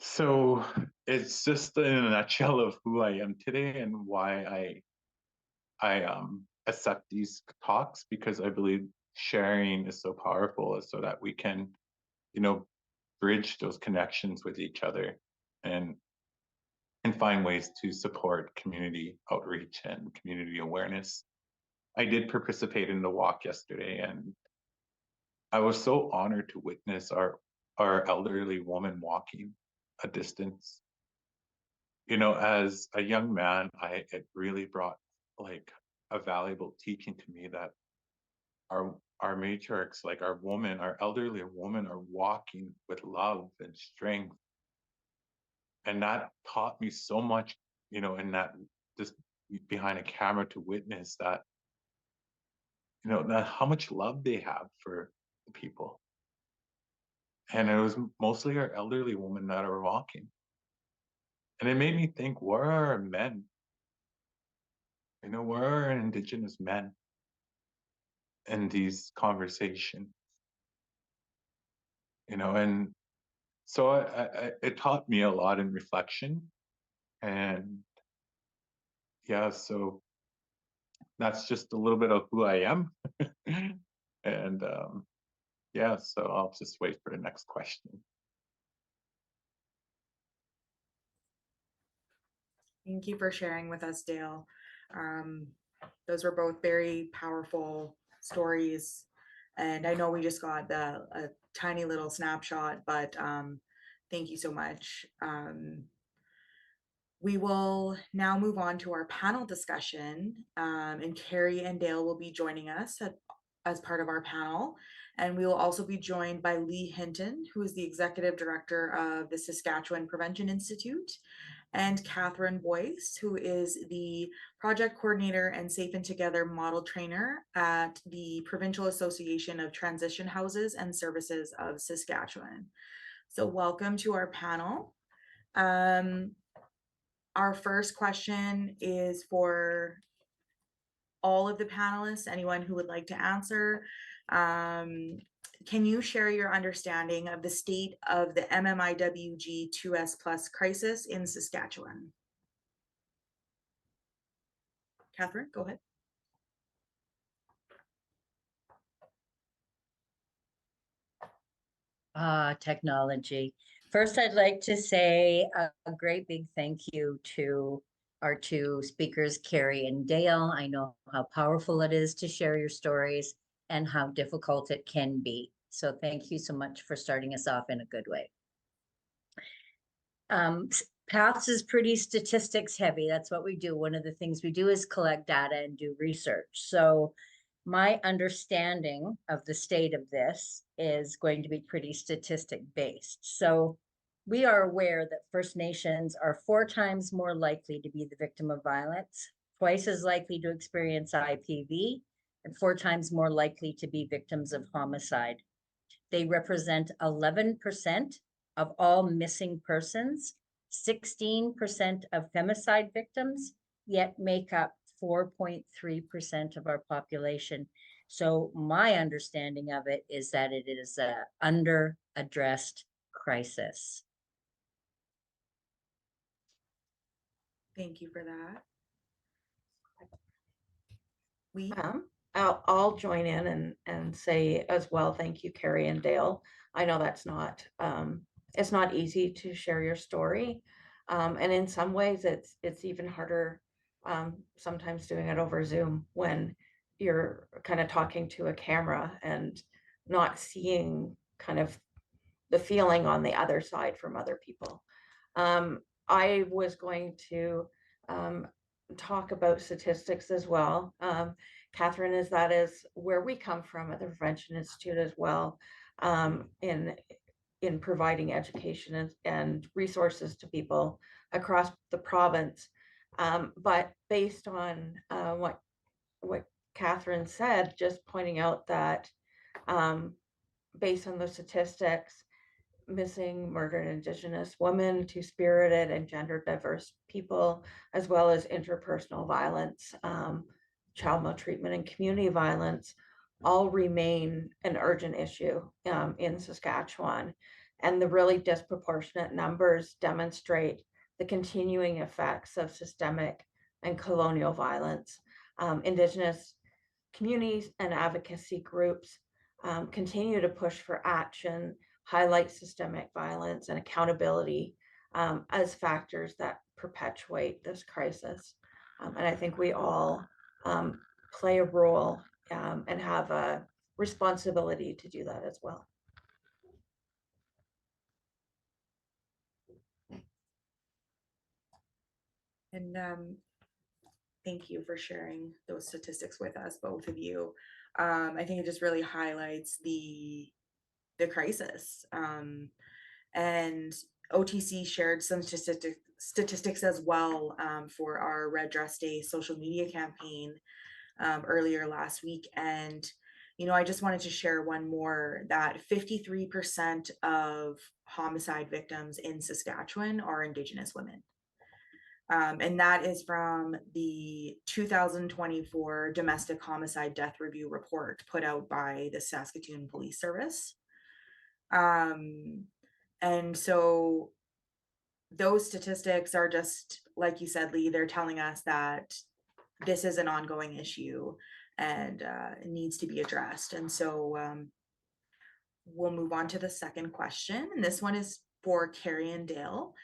So it's just in a nutshell of who I am today and why I accept these talks, because I believe sharing is so powerful, so that we can, bridge those connections with each other and find ways to support community outreach and community awareness. I did participate in the walk yesterday, and I was so honored to witness our elderly woman walking a distance. As a young man, it really brought like a valuable teaching to me that our matriarchs, like our elderly women, are walking with love and strength. And that taught me so much, in that just behind a camera, to witness that, that how much love they have for the people. And it was mostly our elderly women that are walking. And it made me think, where are our men? Where are our Indigenous men in these conversations? And so it taught me a lot in reflection. And yeah, so that's just a little bit of who I am. And yeah, so I'll just wait for the next question. Thank you for sharing with us, Dale. Those were both very powerful stories. And I know we just got a tiny little snapshot, but thank you so much. We will now move on to our panel discussion, and Carrie and Dale will be joining us as part of our panel. And we will also be joined by Lee Hinton, who is the Executive Director of the Saskatchewan Prevention Institute, and Catherine Boyce, who is the Project Coordinator and Safe and Together Model Trainer at the Provincial Association of Transition Houses and Services of Saskatchewan. So welcome to our panel. Our first question is for all of the panelists, anyone who would like to answer. Can you share your understanding of the state of the MMIWG2S+ crisis in Saskatchewan? Catherine, go ahead. Technology. First, I'd like to say a great big thank you to our two speakers, Carrie and Dale. I know how powerful it is to share your stories and how difficult it can be. So thank you so much for starting us off in a good way. PATHS is pretty statistics heavy. That's what we do. One of the things we do is collect data and do research. So my understanding of the state of this is going to be pretty statistic based. So we are aware that First Nations are 4 times more likely to be the victim of violence, twice as likely to experience IPV, and 4 times more likely to be victims of homicide. They represent 11% of all missing persons, 16% of femicide victims, yet make up 4.3% of our population. So my understanding of it is that it is an under-addressed crisis. Thank you for that. I'll join in and say as well, thank you, Carrie and Dale. I know that's not, it's not easy to share your story. And in some ways it's even harder sometimes doing it over Zoom when you're kind of talking to a camera and not seeing kind of the feeling on the other side from other people. I was going to talk about statistics as well. Catherine, that is where we come from at the Prevention Institute as well, in providing education and resources to people across the province. But based on what Catherine said, just pointing out that based on the statistics, missing, murdered Indigenous women, two-spirited and gender diverse people, as well as interpersonal violence, child maltreatment, and community violence, all remain an urgent issue in Saskatchewan. And the really disproportionate numbers demonstrate the continuing effects of systemic and colonial violence. Indigenous communities and advocacy groups continue to push for action, highlight systemic violence and accountability as factors that perpetuate this crisis. And I think we all play a role and have a responsibility to do that as well. And thank you for sharing those statistics with us, both of you. I think it just really highlights the crisis. And OTC shared some statistics as well for our Red Dress Day social media campaign earlier last week. And, you know, I just wanted to share one more, that 53% of homicide victims in Saskatchewan are Indigenous women. And that is from the 2024 Domestic Homicide Death Review report put out by the Saskatoon Police Service. And so those statistics are just, like you said, Lee, they're telling us that this is an ongoing issue and it needs to be addressed. And so we'll move on to the second question. And this one is for Carrie and Dale.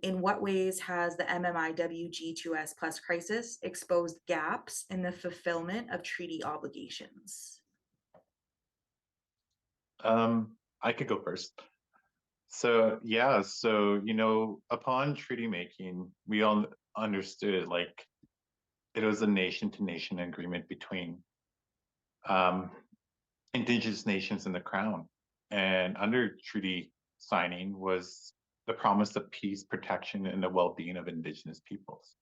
In what ways has the MMIWG2S Plus crisis exposed gaps in the fulfillment of treaty obligations? I could go first. So yeah, you know, upon treaty making, we all understood like it was a nation-to-nation agreement between Indigenous nations and the Crown. And under treaty signing was the promise of peace, protection, and the well-being of Indigenous peoples.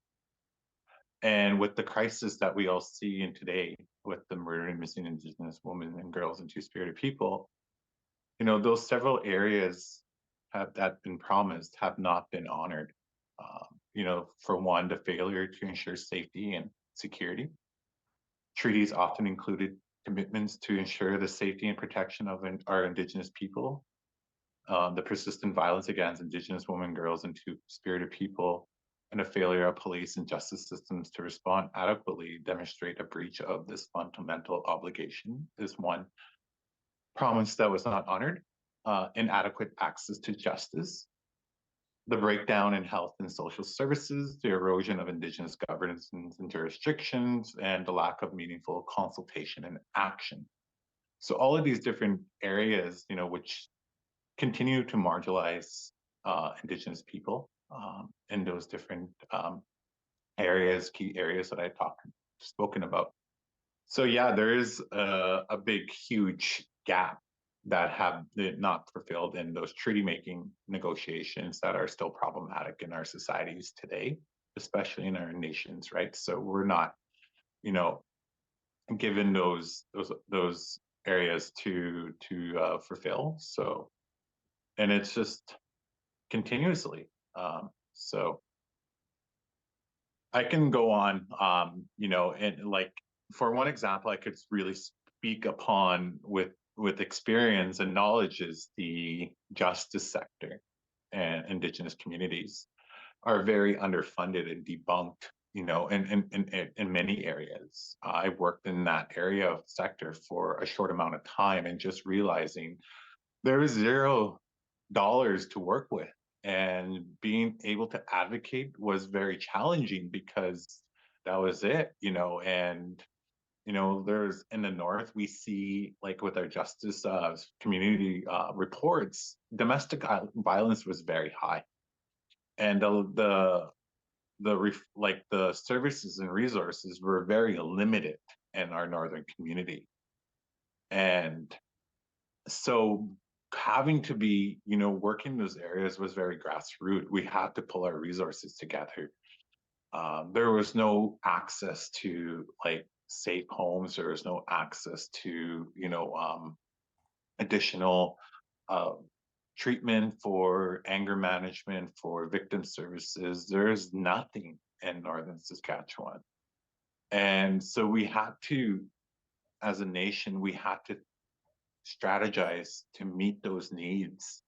And with the crisis that we all see in today, with the murder and missing Indigenous women and girls and two-spirited people, you know, those several areas that been promised have not been honored. You know, for one, the failure to ensure safety and security. Treaties often included commitments to ensure the safety and protection of our Indigenous people. The persistent violence against Indigenous women, girls, and two-spirited people, and a failure of police and justice systems to respond adequately demonstrate a breach of this fundamental obligation. Is one promise that was not honored. Inadequate access to justice, the breakdown in health and social services, the erosion of Indigenous governance and jurisdictions, and the lack of meaningful consultation and action. So all of these different areas, you know, which continue to marginalize Indigenous people in those different areas, key areas that I spoken about. So yeah, there is a big, huge gap that have not fulfilled in those treaty-making negotiations that are still problematic in our societies today, especially in our nations, right? So we're not, you know, given those areas to fulfill. So, and it's just continuously. So I can go on, you know, and like for one example, I could really speak upon with experience and knowledge is the justice sector, and Indigenous communities are very underfunded and debunked, you know, in many areas. I worked in that area of sector for a short amount of time and just realizing there was $0 to work with, and being able to advocate was very challenging because that was it, you know, and there's in the north, we see like with our justice community reports, domestic violence was very high, and the services and resources were very limited in our northern community. And so having to be, working in those areas was very grassroots. We had to pull our resources together. There was no access to like safe homes. There was no access to, additional treatment for anger management, for victim services. There's nothing in northern Saskatchewan. And so we had to, as a nation, we had to strategize to meet those needs.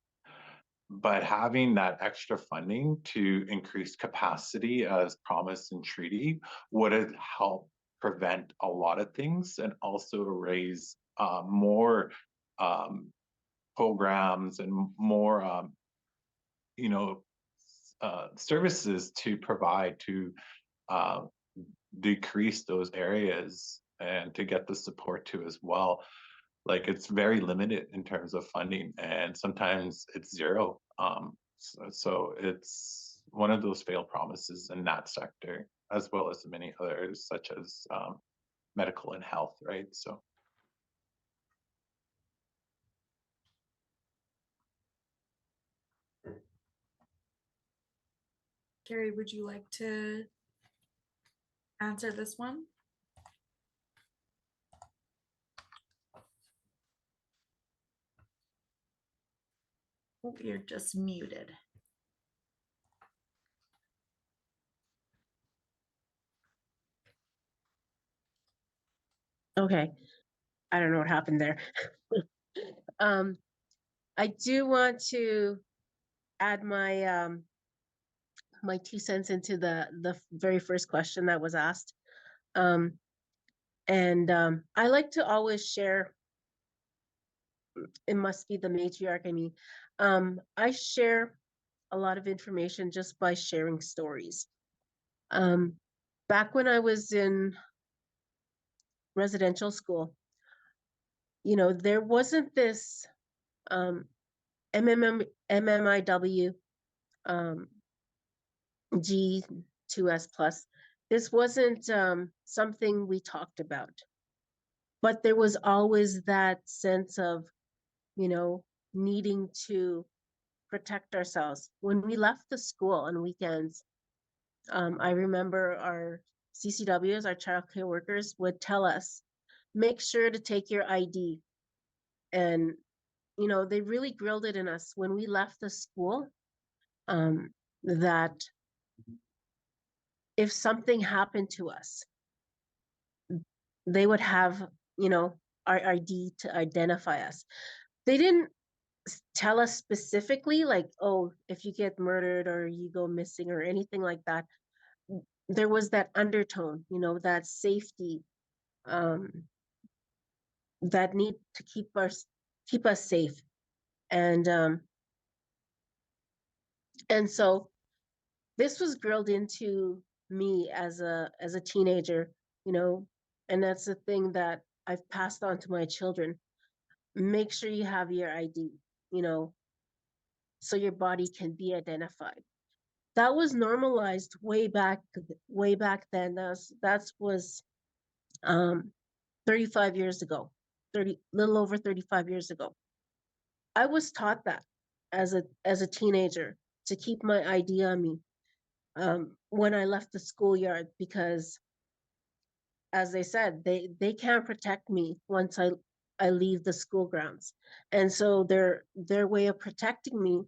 But having that extra funding to increase capacity as promised in treaty would have helped prevent a lot of things and also raise more programs and more services to provide to decrease those areas and to get the support to as well. Like it's very limited in terms of funding, and sometimes it's zero. So it's one of those failed promises in that sector, as well as many others, such as medical and health, right? So. Carrie, would you like to answer this one? Oh, you're just muted. Okay. I don't know what happened there. I do want to add my my 2 cents into the very first question that was asked. I like to always share. It must be the matriarch in me. I share a lot of information just by sharing stories. Back when I was in residential school, there wasn't this MMIW G2S plus. This wasn't something we talked about, but there was always that sense of, needing to protect ourselves. When we left the school on weekends, I remember our CCWs, our child care workers, would tell us, make sure to take your ID. And, they really grilled it in us when we left the school, that if something happened to us, they would have, our ID to identify us. They didn't tell us specifically like, oh, if you get murdered or you go missing or anything like that. There was that undertone, that safety, that need to keep us safe. And so this was grilled into me as a teenager, and that's the thing that I've passed on to my children. Make sure you have your ID, so your body can be identified. That was normalized way back then. That was 35 years ago, little over 35 years ago. I was taught that as a teenager to keep my ID on me when I left the schoolyard, because as they said, they can't protect me once I leave the school grounds. And so their way of protecting me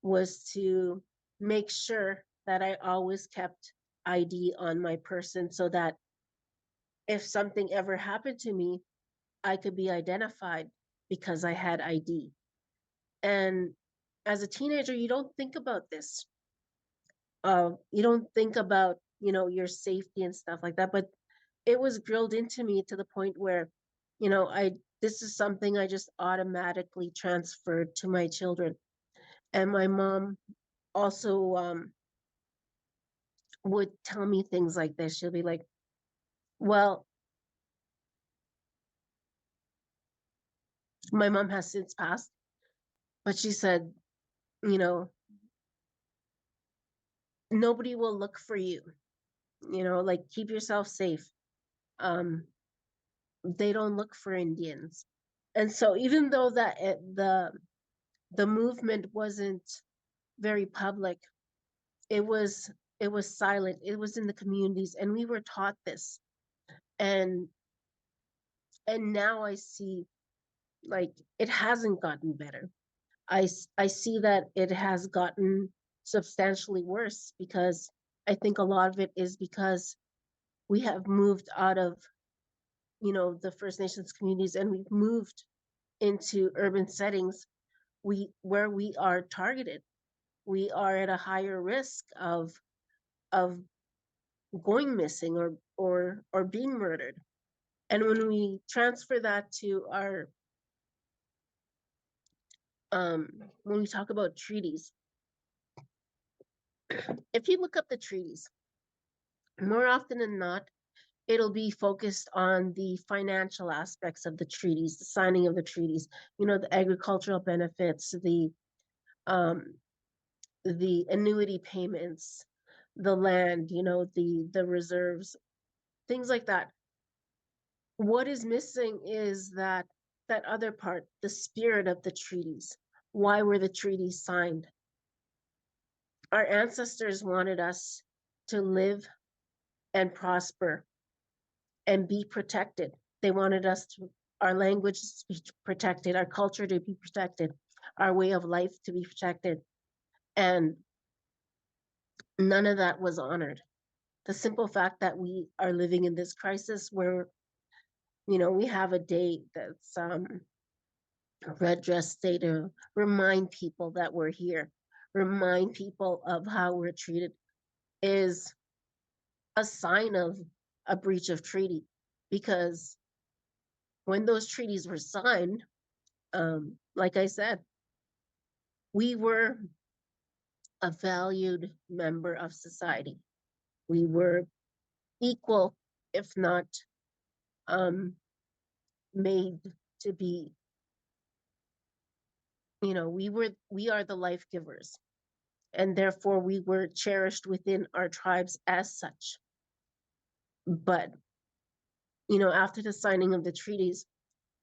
was to make sure that I always kept ID on my person, so that if something ever happened to me, I could be identified because I had ID. And as a teenager, you don't think about this. You don't think about, your safety and stuff like that. But it was drilled into me to the point where, this is something I just automatically transferred to my children. And my mom also would tell me things like this. She'll be like, well, My mom has since passed, but she said, you know, nobody will look for you, like keep yourself safe. Um, they don't look for Indians. And so even though the movement wasn't very public, it was silent. It was in the communities, and we were taught this. And now I see, like, it hasn't gotten better. I see that it has gotten substantially worse, because I think a lot of it is because we have moved out of, the First Nations communities, and we've moved into urban settings where we are targeted. We are at a higher risk of going missing or being murdered. And when we transfer that to our when we talk about treaties, if you look up the treaties, more often than not, it'll be focused on the financial aspects of the treaties, the signing of the treaties, the agricultural benefits, the annuity payments, the land, the reserves, things like that. What is missing is that other part, the spirit of the treaties. Why were the treaties signed? Our ancestors wanted us to live and prosper and be protected. They wanted our language to be protected, our culture to be protected, our way of life to be protected. And none of that was honored. The simple fact that we are living in this crisis where, we have a date that's Red Dress Day to remind people that we're here, remind people of how we're treated, is a sign of a breach of treaty. Because when those treaties were signed, like I said, we were a valued member of society. We were equal, if not made to be, we are the life givers, and therefore we were cherished within our tribes as such. But after the signing of the treaties,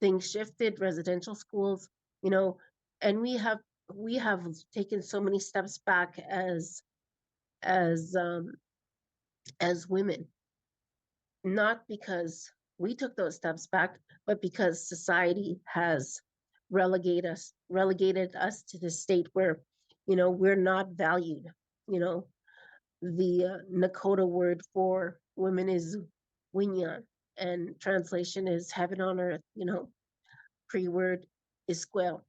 things shifted. Residential schools, and we have taken so many steps back as women, not because we took those steps back, but because society has relegated us to the state where, we're not valued. The Nakota word for women is Winyan, and translation is heaven on earth. Pre-word is Isquel,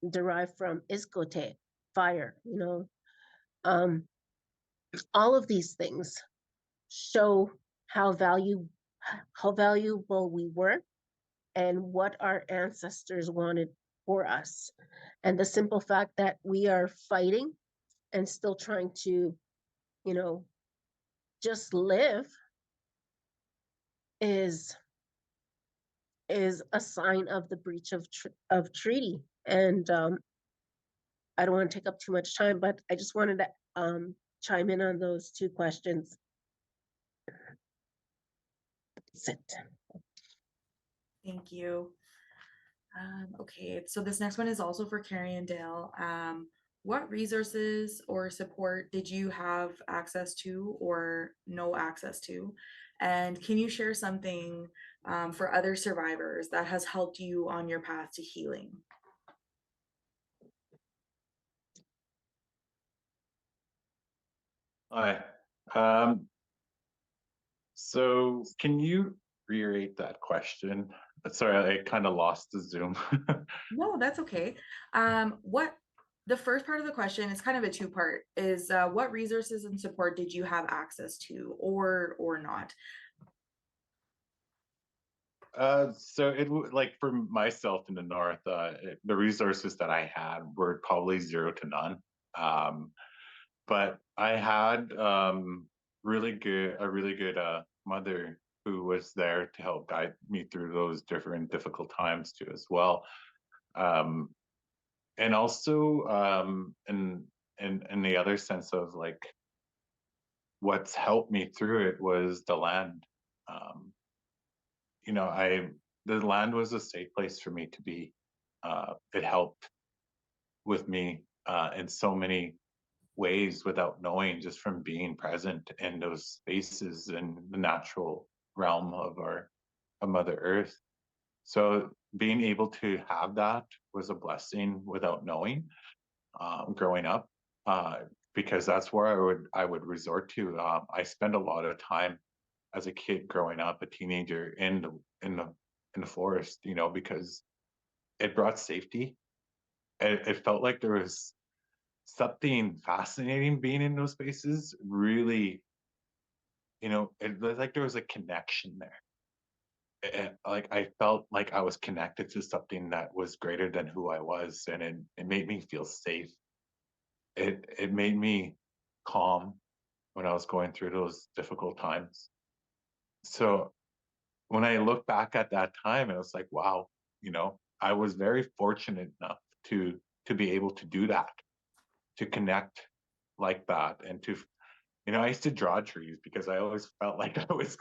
derived from Iskote, fire. All of these things show how valuable we were and what our ancestors wanted for us. And the simple fact that we are fighting and still trying to, just live is a sign of the breach of treaty. And I don't want to take up too much time, but I just wanted to chime in on those two questions. That's it. Thank you. Okay, so this next one is also for Carrie and Dale. What resources or support did you have access to or no access to? And can you share something for other survivors that has helped you on your path to healing? Hi. So can you reiterate that question? Sorry, I kind of lost the Zoom. No, that's okay. The first part of the question is kind of a two-part, is what resources and support did you have access to or not? So like for myself in the north, the resources that I had were probably zero to none. But I had a really good mother who was there to help guide me through those different difficult times too as well. And also in the other sense of like what's helped me through it was the land. You know, the land was a safe place for me to be. It helped with me in so many ways without knowing, just from being present in those spaces in the natural realm of Mother Earth. So being able to have that was a blessing without knowing, growing up, because that's where I would resort to. I spent a lot of time as a kid growing up, a teenager in the forest, you know, because it brought safety. It felt like there was something fascinating being in those spaces. Really, you know, it was like there was a connection there. Like I felt like I was connected to something that was greater than who I was, and it made me feel safe. It made me calm when I was going through those difficult times. So when I look back at that time, it was like, wow, you know, I was very fortunate enough to be able to do that, to connect like that, and to, you know, I used to draw trees because I always felt like I was,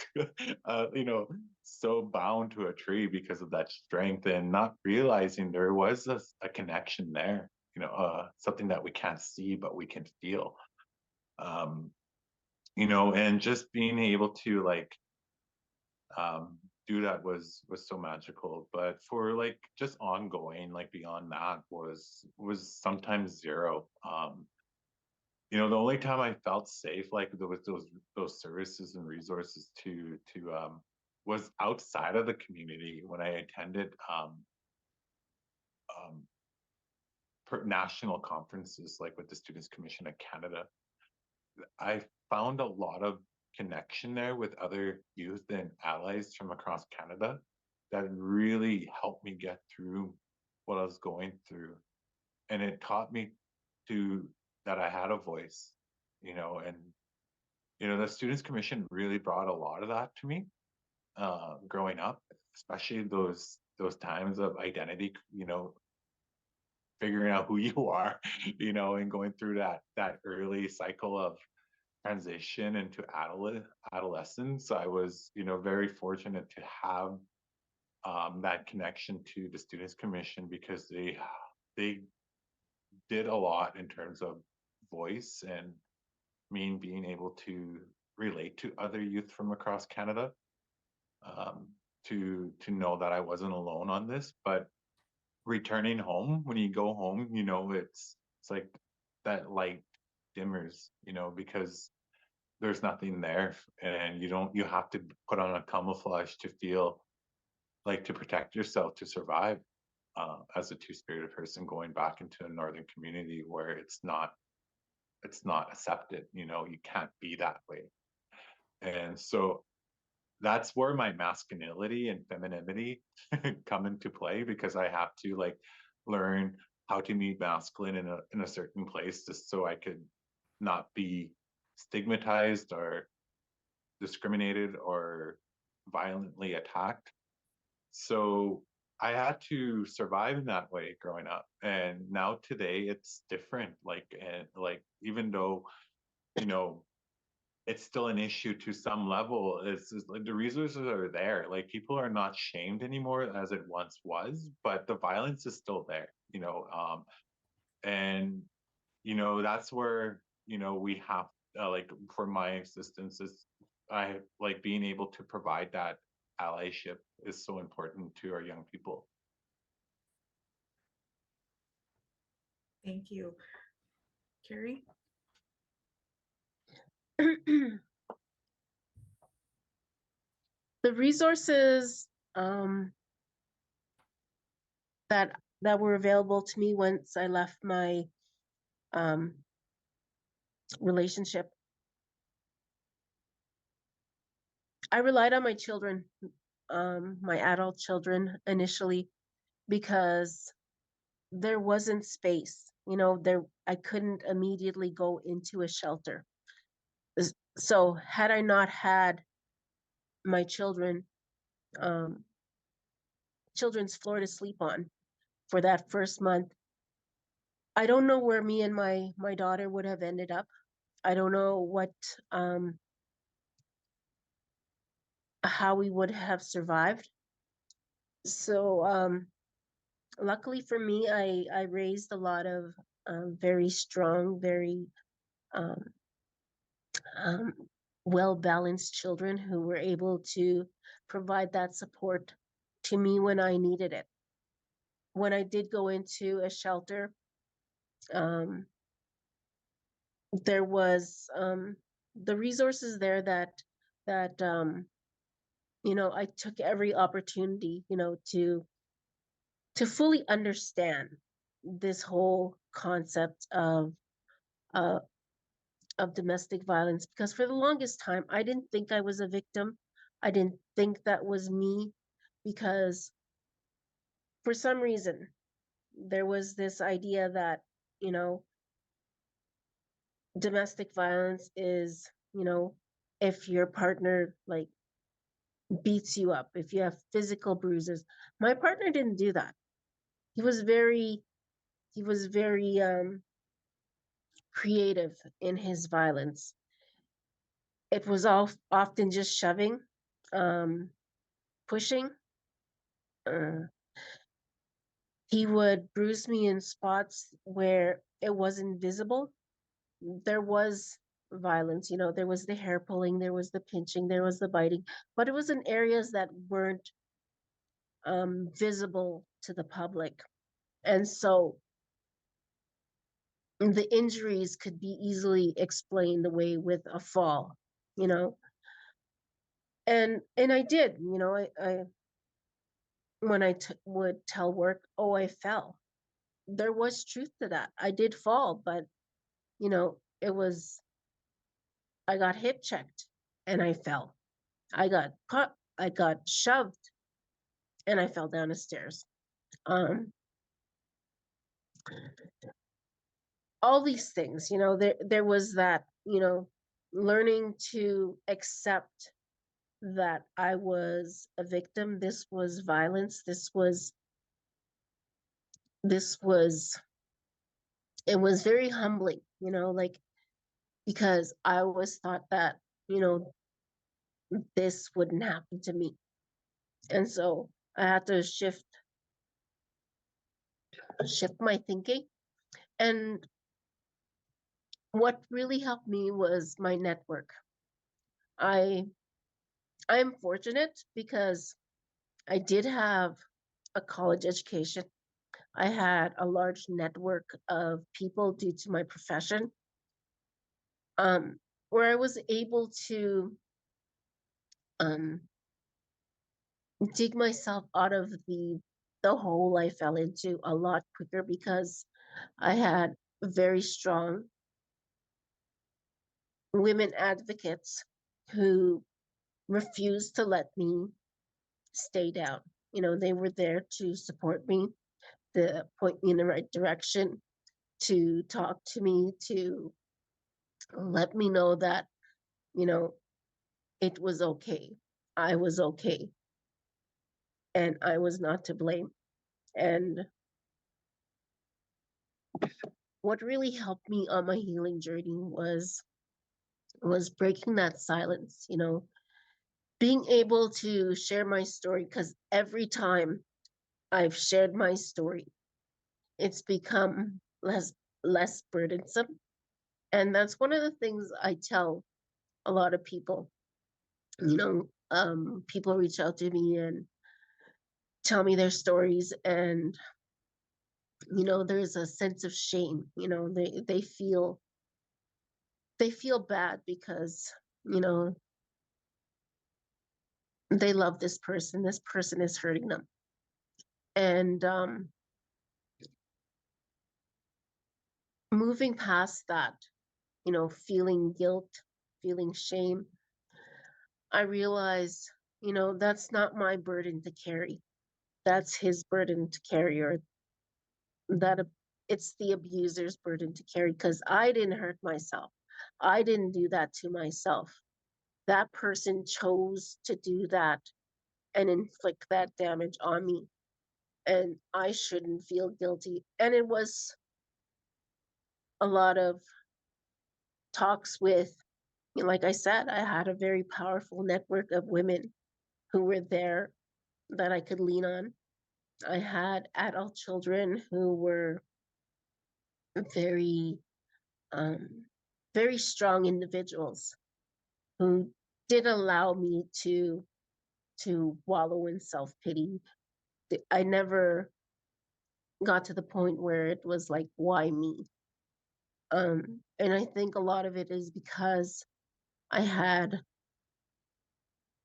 you know, so bound to a tree because of that strength, and not realizing there was a connection there, you know, something that we can't see, but we can feel. You know, and just being able to like do that was so magical. But for like just ongoing, like beyond that was sometimes zero. You know, the only time I felt safe, like there was those services and resources to was outside of the community when I attended national conferences, like with the Students Commission of Canada. I found a lot of connection there with other youth and allies from across Canada that really helped me get through what I was going through. And it taught me to that I had a voice, you know, and you know, the Students Commission really brought a lot of that to me growing up, especially those times of identity, you know, figuring out who you are, you know, and going through that early cycle of transition into adolescence. I was, you know, very fortunate to have that connection to the Students Commission because they did a lot in terms of voice and me being able to relate to other youth from across Canada, to know that I wasn't alone on this. But returning home, when you go home, you know, it's like that light dimmers, you know, because there's nothing there, and you have to put on a camouflage to feel like, to protect yourself, to survive, as a two-spirited person going back into a northern community where it's not accepted, you know, you can't be that way. And so that's where my masculinity and femininity come into play, because I have to like learn how to be masculine in a certain place, just so I could not be stigmatized or discriminated or violently attacked. So I had to survive in that way growing up. And now today it's different. Like, and like, even though, you know, it's still an issue to some level, it's like the resources are there. Like, people are not shamed anymore as it once was, but the violence is still there, you know. And, you know, that's where, you know, we have, like, for my existence is, I like being able to provide that allyship is so important to our young people. Thank you. Carrie? The resources that were available to me once I left my relationship, I relied on my children, my adult children initially, because there wasn't space. You know, I couldn't immediately go into a shelter. So had I not had my um, children's floor to sleep on for that first month. I don't know where me and my daughter would have ended up. I don't know how we would have survived. So luckily for me, I raised a lot of very strong, very um, um, well balanced children who were able to provide that support to me when I needed it. When I did go into a shelter, there was the resources there that I took every opportunity, to fully understand this whole concept uh, of domestic violence, because for the longest time I didn't think I was a victim. I didn't think that was me, because for some reason there was this idea that, you know, domestic violence is, if your partner like beats you up, if you have physical bruises. My partner didn't do that. He was very creative in his violence. It was all often just shoving, pushing. Uh, he would bruise me in spots where it wasn't visible. There was violence, there was the hair pulling, there was the pinching, there was the biting, but it was in areas that weren't visible to the public. And so the injuries could be easily explained away with a fall, you know. And I did, I when would tell work, oh, I fell. There was truth to that. I did fall, but it was, I got hip checked and I fell. I got caught, I got shoved and I fell down the stairs. All these things, there was that, learning to accept that I was a victim. This was violence. It was very humbling, like, because I always thought that, this wouldn't happen to me. And so I had to shift my thinking. And what really helped me was my network. I'm fortunate because I did have a college education. I had a large network of people due to my profession, where I was able to dig myself out of the hole I fell into a lot quicker, because I had very strong women advocates who refused to let me stay down. They were there to support me, to point me in the right direction, to talk to me, to let me know that, it was okay. I was okay. And I was not to blame. And what really helped me on my healing journey was breaking that silence, being able to share my story, because every time I've shared my story, it's become less burdensome. And that's one of the things I tell a lot of people. People reach out to me and tell me their stories, and there's a sense of shame. They feel bad because they love this person is hurting them. And moving past that, feeling guilt, feeling shame, I realized, that's not my burden to carry. That's his burden to carry, or that it's the abuser's burden to carry, because I didn't hurt myself. I didn't do that to myself. that person chose to do that and inflict that damage on me. And I shouldn't feel guilty. And it was a lot of talks with, like I said, I had a very powerful network of women who were there that I could lean on. I had adult children who were very, um, very strong individuals who did allow me to wallow in self-pity. I never got to the point where it was like, why me? And I think a lot of it is because I had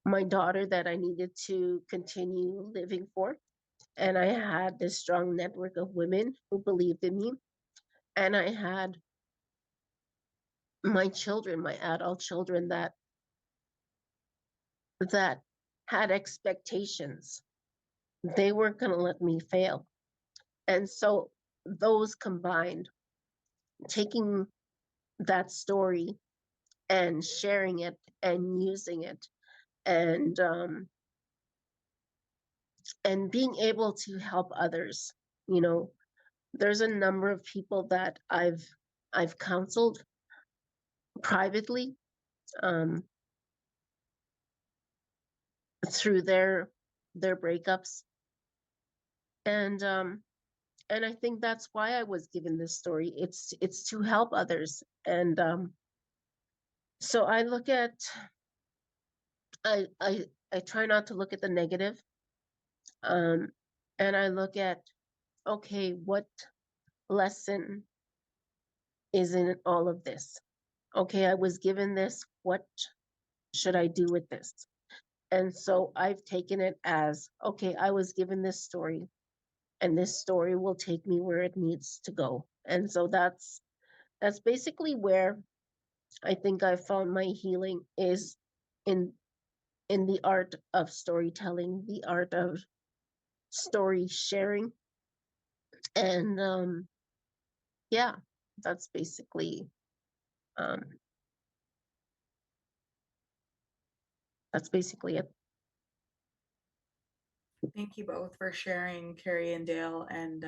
my daughter that I needed to continue living for. And I had this strong network of women who believed in me. And I had my children, my adult children that had expectations. They weren't going to let me fail. And so those combined, taking that story and sharing it and using it and being able to help others. You know, there's a number of people that I've counseled privately through their breakups, and I think that's why I was given this story. It's to help others, and so I look at I try not to look at the negative, and I look at, okay, what lesson is in all of this? Okay, I was given this. What should I do with this? And so I've taken it as, okay, I was given this story, and this story will take me where it needs to go. And so that's basically where I think I found my healing, is in the art of storytelling, the art of story sharing. And yeah, that's basically it. Thank you both for sharing, Carrie and Dale, and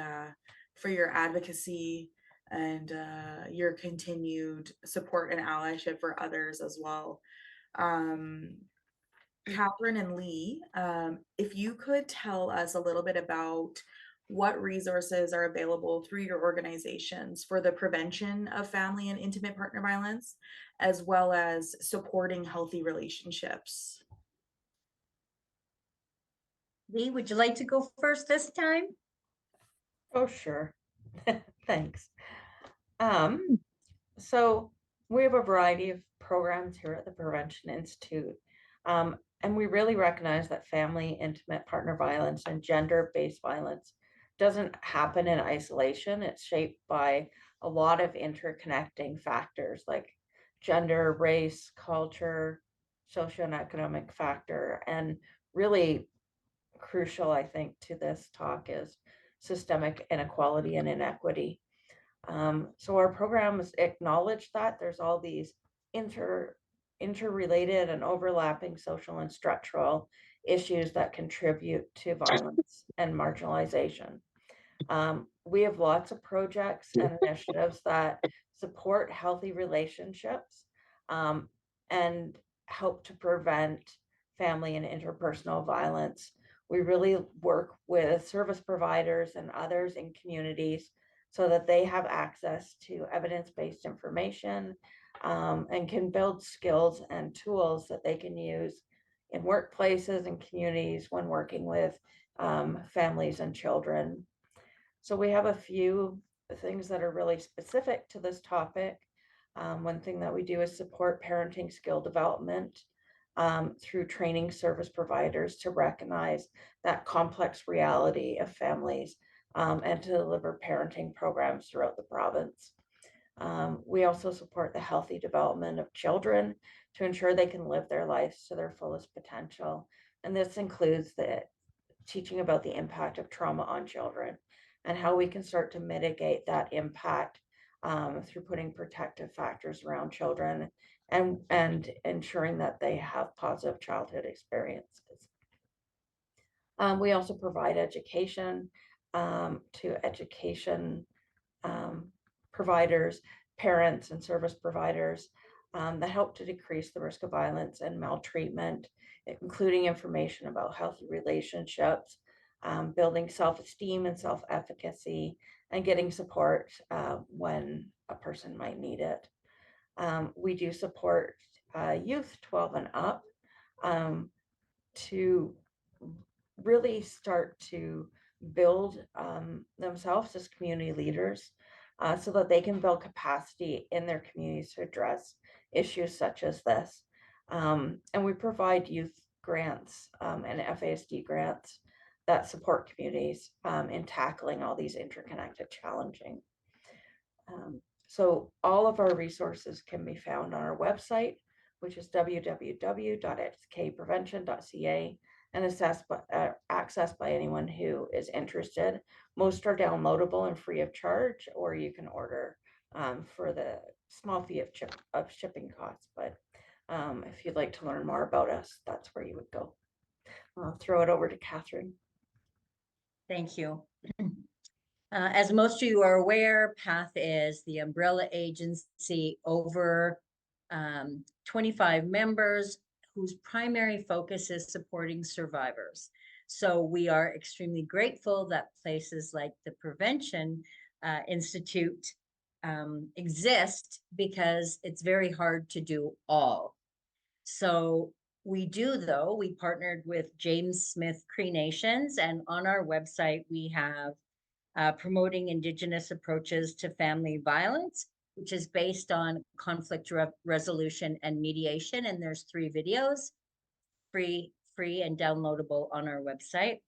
for your advocacy and your continued support and allyship for others as well. Catherine and Lee, if you could tell us a little bit about what resources are available through your organizations for the prevention of family and intimate partner violence, as well as supporting healthy relationships. Lee, would you like to go first this time? Oh, sure. Thanks. So we have a variety of programs here at the Prevention Institute. And we really recognize that family, intimate partner violence, and gender-based violence doesn't happen in isolation. It's shaped by a lot of interconnecting factors like gender, race, culture, social and economic factor. And really crucial, I think, to this talk is systemic inequality and inequity. So our programs acknowledge that there's all these interrelated and overlapping social and structural issues that contribute to violence and marginalization. We have lots of projects and initiatives that support healthy relationships and help to prevent family and interpersonal violence. We really work with service providers and others in communities so that they have access to evidence-based information and can build skills and tools that they can use in workplaces and communities when working with families and children. So we have a few things that are really specific to this topic. One thing that we do is support parenting skill development through training service providers to recognize that complex reality of families and to deliver parenting programs throughout the province. We also support the healthy development of children to ensure they can live their lives to their fullest potential. And this includes the teaching about the impact of trauma on children and how we can start to mitigate that impact through putting protective factors around children and ensuring that they have positive childhood experiences. We also provide education to education providers, parents, and service providers that help to decrease the risk of violence and maltreatment, including information about healthy relationships, building self-esteem and self-efficacy, and getting support when a person might need it. We do support youth 12 and up to really start to build themselves as community leaders so that they can build capacity in their communities to address issues such as this. And we provide youth grants and FASD grants that support communities in tackling all these interconnected challenging. So all of our resources can be found on our website, which is www.skprevention.ca, and accessed by anyone who is interested. Most are downloadable and free of charge, or you can order for the small fee of shipping costs. But if you'd like to learn more about us, that's where you would go. I'll throw it over to Catherine. Thank you. As most of you are aware, PATH is the umbrella agency over 25 members whose primary focus is supporting survivors. So we are extremely grateful that places like the Prevention Institute exist, because it's very hard to do all. So we do, though. We partnered with James Smith Cree Nations, and on our website we have promoting Indigenous approaches to family violence, which is based on conflict resolution and mediation. And there's 3 videos, free and downloadable on our website.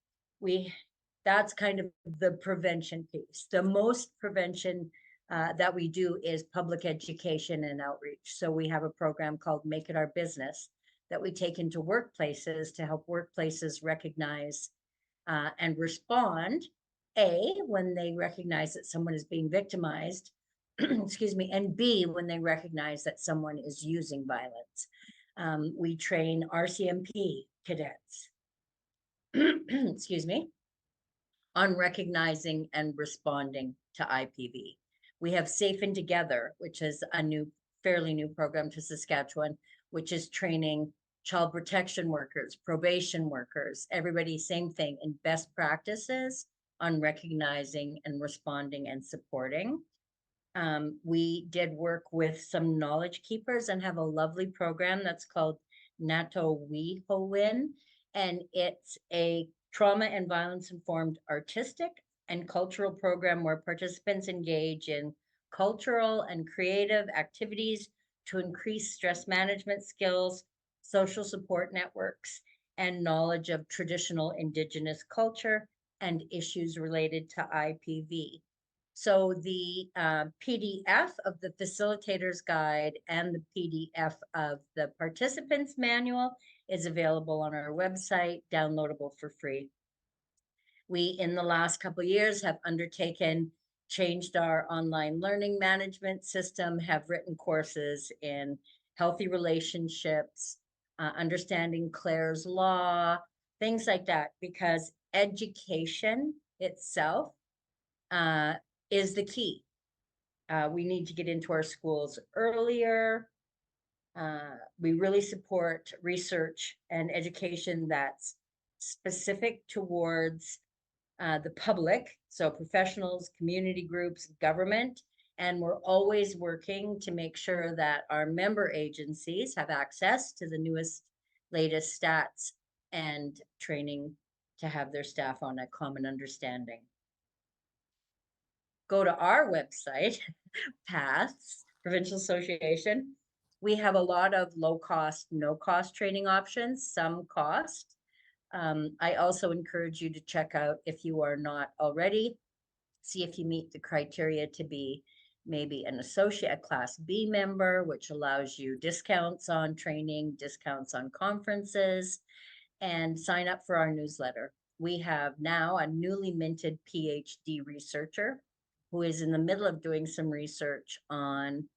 That's kind of the prevention piece. The most prevention that we do is public education and outreach. So we have a program called Make It Our Business that we take into workplaces to help workplaces recognize and respond, when they recognize that someone is being victimized, excuse me, and B, when they recognize that someone is using violence. We train RCMP cadets, excuse me, on recognizing and responding to IPV. We have Safe and Together, which is a fairly new program to Saskatchewan, which is training child protection workers, probation workers, everybody, same thing, in best practices on recognizing and responding and supporting. We did work with some knowledge keepers and have a lovely program that's called Nato Wehowin, and it's a trauma and violence informed artistic and cultural program where participants engage in cultural and creative activities to increase stress management skills, social support networks, and knowledge of traditional Indigenous culture and issues related to IPV. So the PDF of the Facilitator's Guide and the PDF of the Participants Manual is available on our website, downloadable for free. We, in the last couple of years, have changed our online learning management system, have written courses in healthy relationships, understanding Clare's Law, things like that, because education itself is the key. We need to get into our schools earlier. We really support research and education that's specific towards the public, so professionals, community groups, government, and we're always working to make sure that our member agencies have access to the latest stats and training to have their staff on a common understanding. Go to our website, PATHS, Provincial Association. We have a lot of low cost, no cost training options, some cost. I also encourage you to check out, if you are not already, see if you meet the criteria to be maybe an associate, a Class B member, which allows you discounts on training, discounts on conferences, and sign up for our newsletter. We have now a newly minted PhD researcher who is in the middle of doing some research on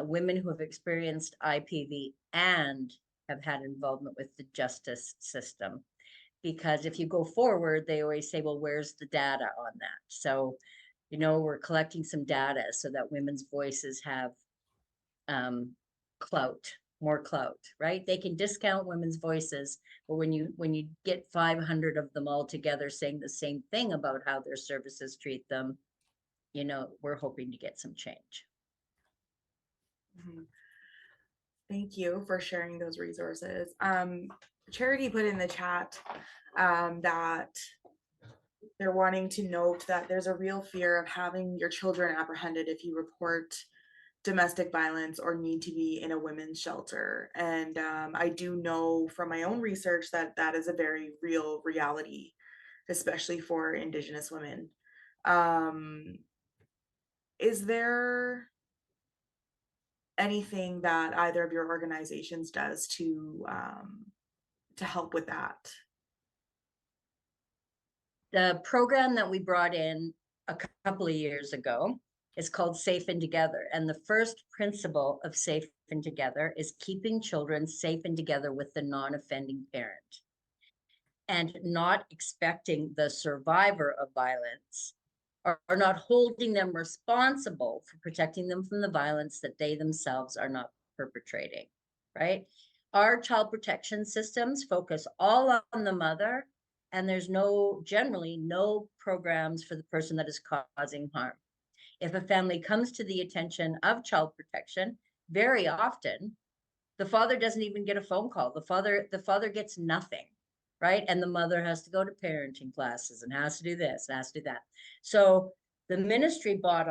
women who have experienced IPV and have had involvement with the justice system. Because if you go forward, they always say, well, where's the data on that? So, we're collecting some data so that women's voices have more clout, right? They can discount women's voices, but when you get 500 of them all together saying the same thing about how their services treat them, we're hoping to get some change. Thank you for sharing those resources. Charity put in the chat that they're wanting to note that there's a real fear of having your children apprehended if you report domestic violence or need to be in a women's shelter. And I do know from my own research that that is a very real reality, especially for Indigenous women. Is there anything that either of your organizations does to help with that? The program that we brought in a couple of years ago is called Safe and Together. And the first principle of Safe and Together is keeping children safe and together with the non-offending parent, and not expecting the survivor of violence or not holding them responsible for protecting them from the violence that they themselves are not perpetrating, right? Our child protection systems focus all on the mother, and there's generally no programs for the person that is causing harm. If a family comes to the attention of child protection, very often the father doesn't even get a phone call. The father gets nothing, right? And the mother has to go to parenting classes and has to do this and has to do that. So the ministry bought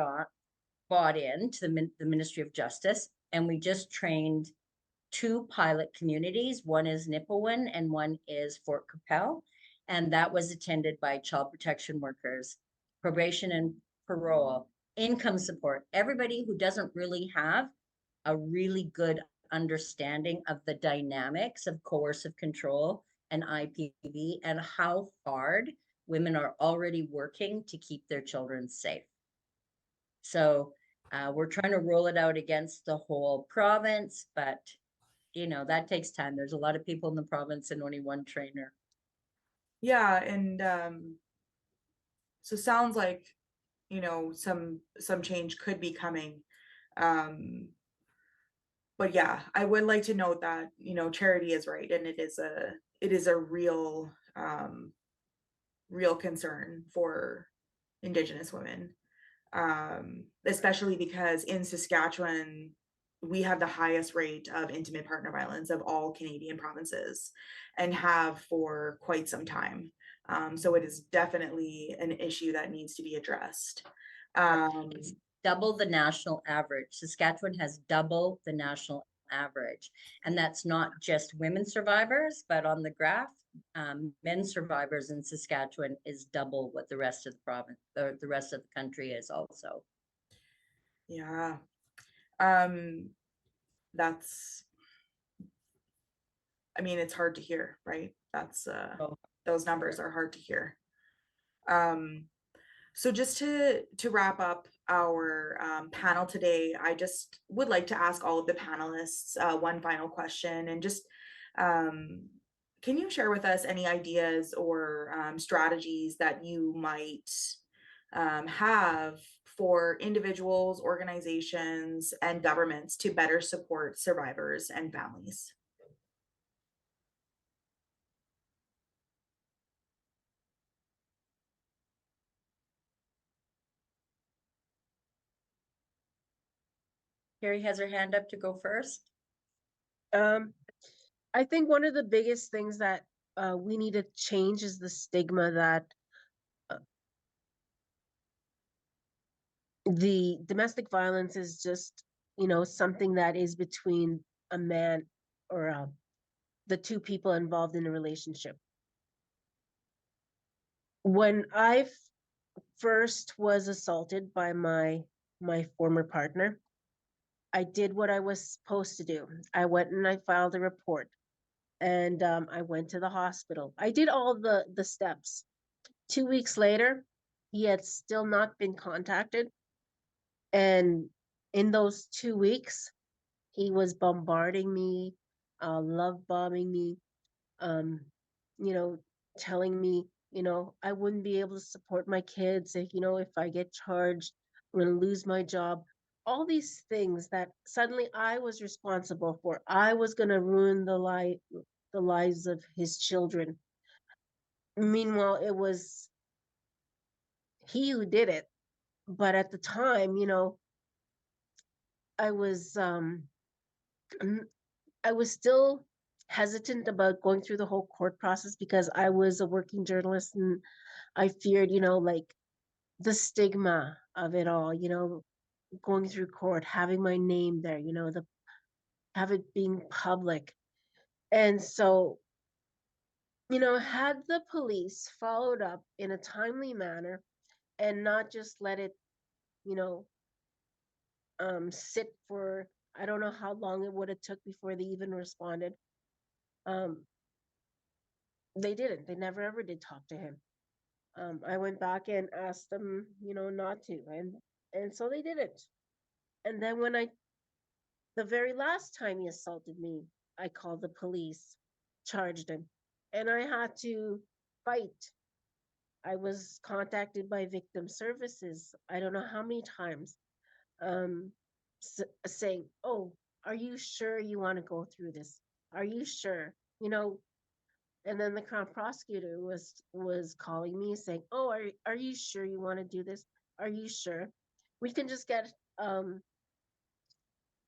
into the Ministry of Justice, and we just trained 2 pilot communities. One is Nipawin and one is Fort Capel. And that was attended by child protection workers, probation and parole, income support, everybody who doesn't really have a really good understanding of the dynamics of coercive control and IPV and how hard women are already working to keep their children safe. So we're trying to roll it out against the whole province, but that takes time. There's a lot of people in the province and only one trainer. Yeah, and so sounds like some change could be coming. But yeah, I would like to note that Charity is right, and it is a real concern for Indigenous women, especially because in Saskatchewan we have the highest rate of intimate partner violence of all Canadian provinces, and have for quite some time. So it is definitely an issue that needs to be addressed. It's double the national average. Saskatchewan has double the national average. And that's not just women survivors, but on the graph, men survivors in Saskatchewan is double what the rest of the province, or the rest of the country is also. Yeah. It's hard to hear, right? Those numbers are hard to hear. So just to wrap up our panel today, I just would like to ask all of the panelists one final question, and just can you share with us any ideas or strategies that you might have for individuals, organizations, and governments to better support survivors and families? Carrie has her hand up to go first. I think one of the biggest things that we need to change is the stigma that the domestic violence is just, something that is between a man or the 2 people involved in a relationship. When I first was assaulted by my former partner, I did what I was supposed to do. I went and I filed a report, and I went to the hospital. I did all the steps. 2 weeks later, he had still not been contacted, and in those 2 weeks, he was bombarding me, love bombing me, um, you know, telling me, I wouldn't be able to support my kids if, if I get charged, I'm going to lose my job. All these things that suddenly I was responsible for. I was going to ruin the lives of his children. Meanwhile, it was he who did it. But at the time, I was I was still hesitant about going through the whole court process because I was a working journalist and I feared, like the stigma of it all, going through court, having my name there, have it being public. And so, had the police followed up in a timely manner and not just let it, you know, sit for, I don't know how long it would have took before they even responded. Um, they didn't. They never ever did talk to him. I went back and asked them, not to, and so they didn't. And then the very last time he assaulted me, I called the police, charged him, and I had to fight. I was contacted by victim services. I don't know how many times, um, saying, "Oh, are you sure you want to go through this? Are you sure?" And then the crown prosecutor was calling me saying, "Oh, are you sure you want to do this? Are you sure? We can just get uh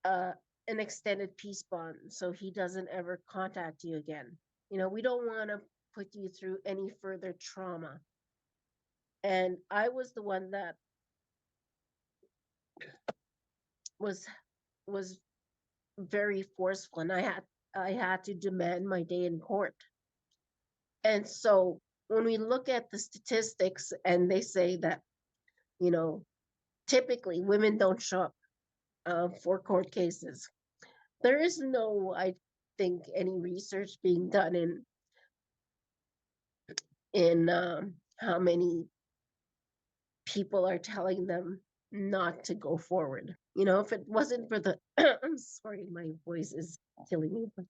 an extended peace bond so he doesn't ever contact you again. We don't want to put you through any further trauma." And I was the one that was was very forceful, and I had to demand my day in court. And so when we look at the statistics and they say that, you know, typically women don't show up for court cases, there is no, I think, any research being done in how many people are telling them not to go forward. If it wasn't for the, I'm sorry, my voice is killing me. But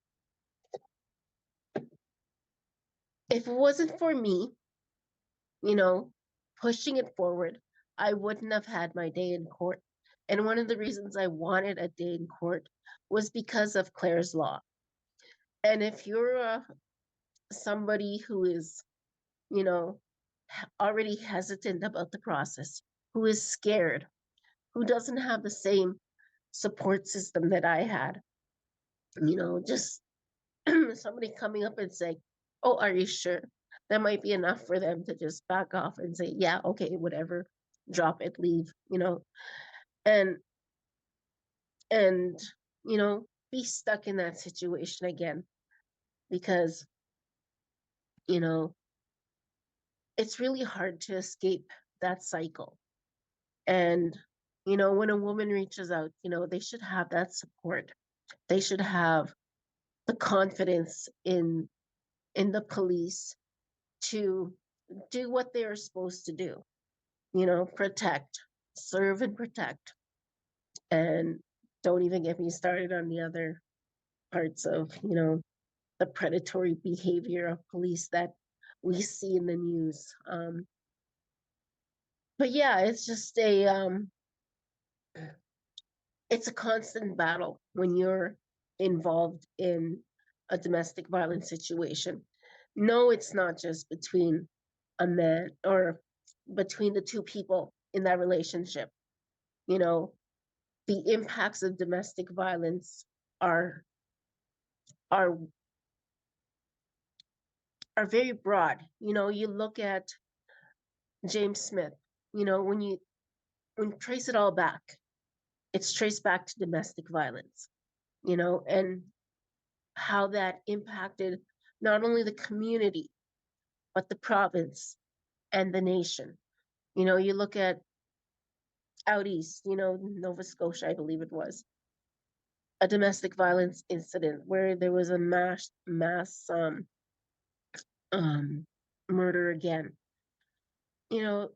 if it wasn't for me, you know, pushing it forward, I wouldn't have had my day in court. And one of the reasons I wanted a day in court was because of Clare's Law. And if you're somebody who is, you know, already hesitant about the process, who is scared, who doesn't have the same support system that I had, just somebody coming up and saying, "Oh, are you sure?" That might be enough for them to just back off and say, "Yeah, okay, whatever, drop it, leave," and and be stuck in that situation again because you know it's really hard to escape that cycle. And when a woman reaches out, they should have that support. They should have the confidence in the police to do what they're supposed to do, protect, serve and protect. And don't even get me started on the other parts of, the predatory behavior of police that we see in the news. But yeah, it's just it's a constant battle when you're involved in a domestic violence situation. No, it's not just between a man or between the two people in that relationship. You know, the impacts of domestic violence are are are very broad. You look at James Smith, when you trace it all back, it's traced back to domestic violence, and how that impacted not only the community, but the province and the nation. You look at out east, Nova Scotia, I believe it was, a domestic violence incident where there was a mass um, murder again. You know,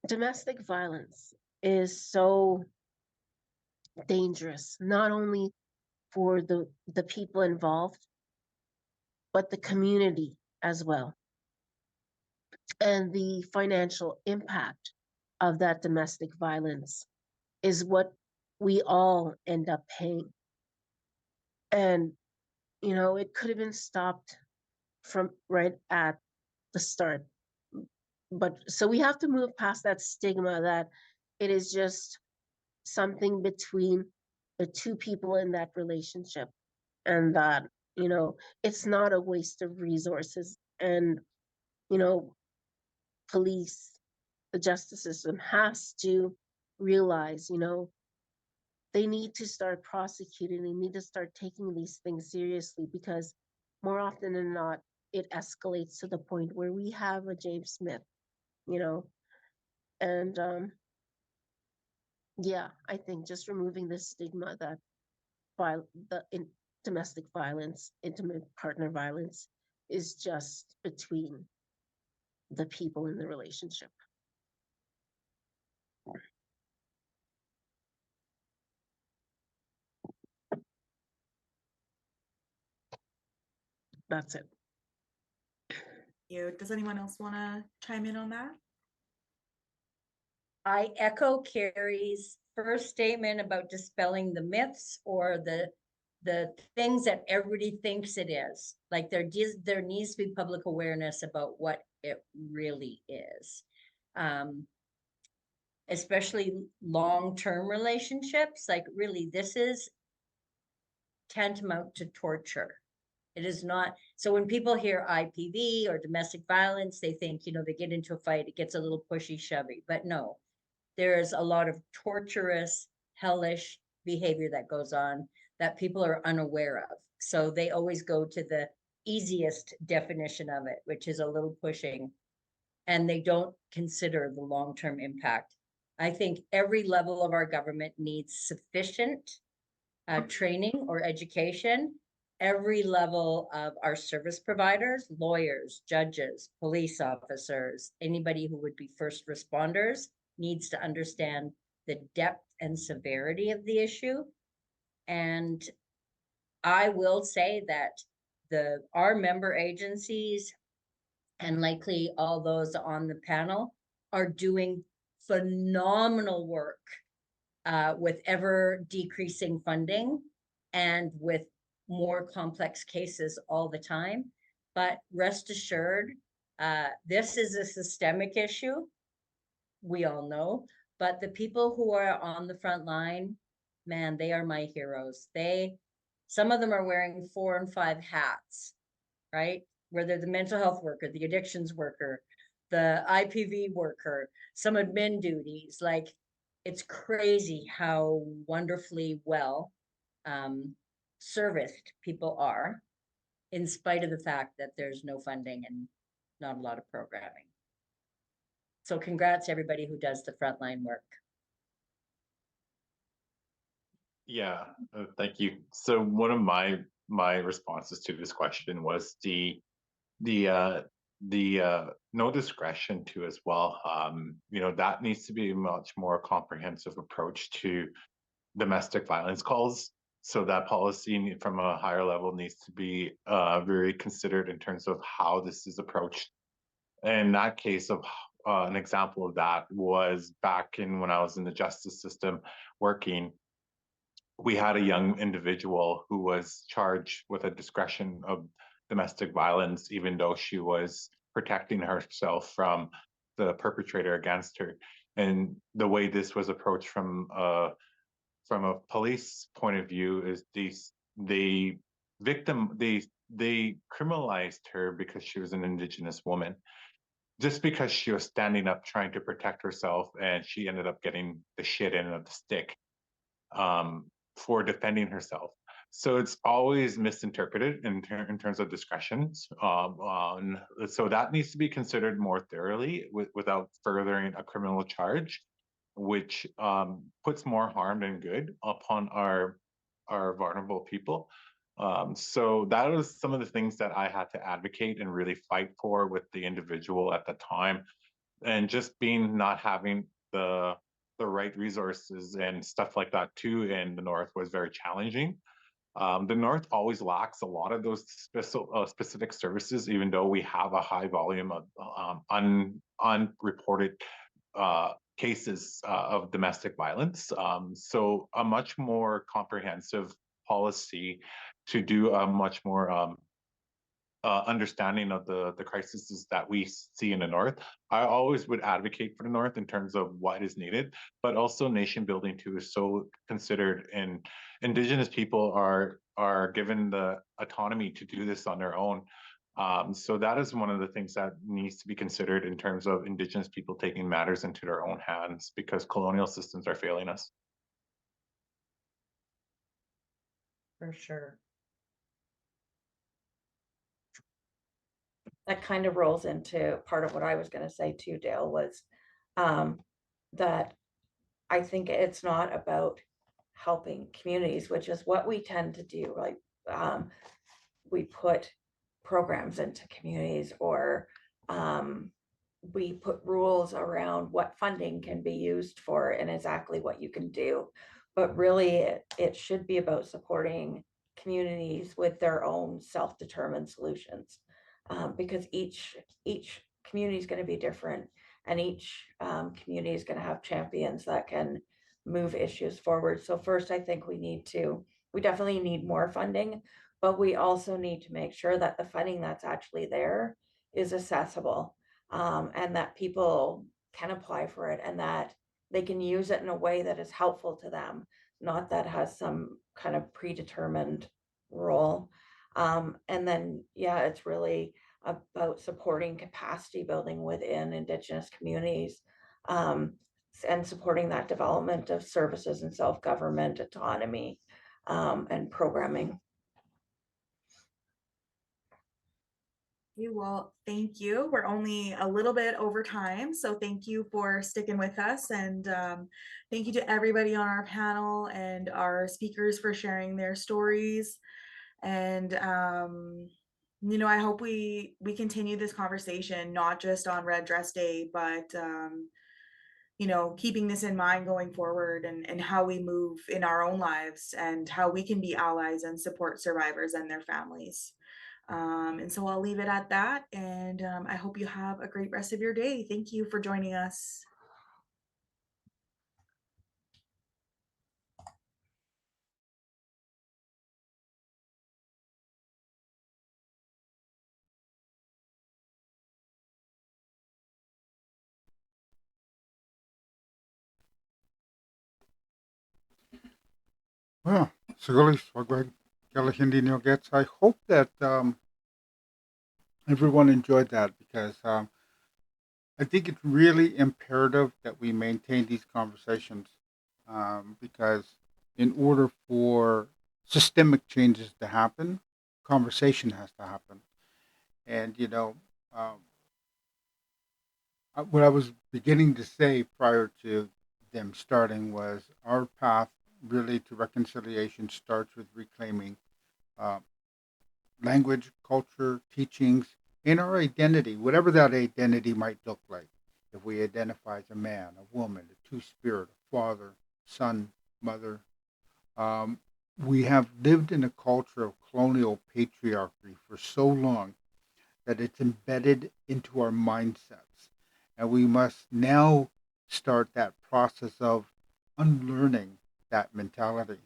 domestic violence is so dangerous, not only for the people involved, but the community as well. And the financial impact of that domestic violence is what we all end up paying. And, you know, it could have been stopped from right at the start. But so we have to move past that stigma that it is just something between the two people in that relationship, and that, you know, it's not a waste of resources. And, you know, police, the justice system has to realize, you know, they need to start prosecuting, they need to start taking these things seriously, because more often than not, it escalates to the point where we have a James Smith, you know. And yeah, I think just removing the stigma that domestic violence, intimate partner violence is just between the people in the relationship. That's it. Does anyone else want to chime in on that? I echo Carrie's first statement about dispelling the myths or the things that everybody thinks it is. Like there needs to be public awareness about what it really is. Especially long-term relationships. Like really, this is tantamount to torture. It is not. So when people hear IPV or domestic violence, they think, you know, they get into a fight, it gets a little pushy shovey, but no, there's a lot of torturous, hellish behavior that goes on that people are unaware of. So they always go to the easiest definition of it, which is a little pushing, and they don't consider the long-term impact. I think every level of our government needs sufficient training or education. Every level of our service providers, lawyers, judges, police officers, anybody who would be first responders needs to understand the depth and severity of the issue. And I will say that our member agencies, and likely all those on the panel, are doing phenomenal work with ever decreasing funding and with more complex cases all the time. But rest assured, this is a systemic issue, we all know, but the people who are on the front line, man, they are my heroes. Some of them are wearing 4 and 5 hats, right? Whether the mental health worker, the addictions worker, the IPV worker, some admin duties, like it's crazy how wonderfully well serviced people are, in spite of the fact that there's no funding and not a lot of programming. So congrats to everybody who does the frontline work. Yeah, thank you. So one of my responses to this question was the no discretion to as well. You know, that needs to be a much more comprehensive approach to domestic violence calls. So that policy from a higher level needs to be very considered in terms of how this is approached. In that case of an example of that was back in when I was in the justice system working, we had a young individual who was charged with a discretion of domestic violence, even though she was protecting herself from the perpetrator against her. And the way this was approached from a police point of view is they criminalized her because she was an Indigenous woman, just because she was standing up trying to protect herself, and she ended up getting the shit end of the stick for defending herself. So it's always misinterpreted in terms of discretions. So that needs to be considered more thoroughly without furthering a criminal charge, which puts more harm than good upon our vulnerable people. So that was some of the things that I had to advocate and really fight for with the individual at the time, and just not having the the right resources and stuff like that too in the North was very challenging. The North always lacks a lot of those specific services, even though we have a high volume of unreported cases of domestic violence. So a much more comprehensive policy to do a much more understanding of the crises that we see in the North. I always would advocate for the North in terms of what is needed, but also nation building too is so considered, and Indigenous people are given the autonomy to do this on their own. So that is one of the things that needs to be considered in terms of Indigenous people taking matters into their own hands, because colonial systems are failing us. For sure. That kind of rolls into part of what I was going to say too, Dale, was that I think it's not about helping communities, which is what we tend to do. Like we put programs into communities, or we put rules around what funding can be used for and exactly what you can do. But really, it should be about supporting communities with their own self-determined solutions. Because each community is going to be different, and each community is going to have champions that can move issues forward. So first, I think we definitely need more funding, but we also need to make sure that the funding that's actually there is accessible, and that people can apply for it, and that they can use it in a way that is helpful to them, not that has some kind of predetermined role. And then, yeah, it's really about supporting capacity building within Indigenous communities, and supporting that development of services and self-government autonomy, and programming. Well, thank you. We're only a little bit over time, so thank you for sticking with us, and thank you to everybody on our panel and our speakers for sharing their stories. And I hope we continue this conversation, not just on Red Dress Day, but keeping this in mind going forward, and how we move in our own lives, and how we can be allies and support survivors and their families. And so I'll leave it at that. And I hope you have a great rest of your day. Thank you for joining us. Well, Sugulis, Wagwag, Galahindi Gets. I hope that everyone enjoyed that, because I think it's really imperative that we maintain these conversations, because in order for systemic changes to happen, conversation has to happen. And, what I was beginning to say prior to them starting was our path really to reconciliation starts with reclaiming uh, language, culture, teachings, and our identity, whatever that identity might look like. If we identify as a man, a woman, a two-spirit, a father, son, mother, we have lived in a culture of colonial patriarchy for so long that it's embedded into our mindsets. And we must now start that process of unlearning that mentality.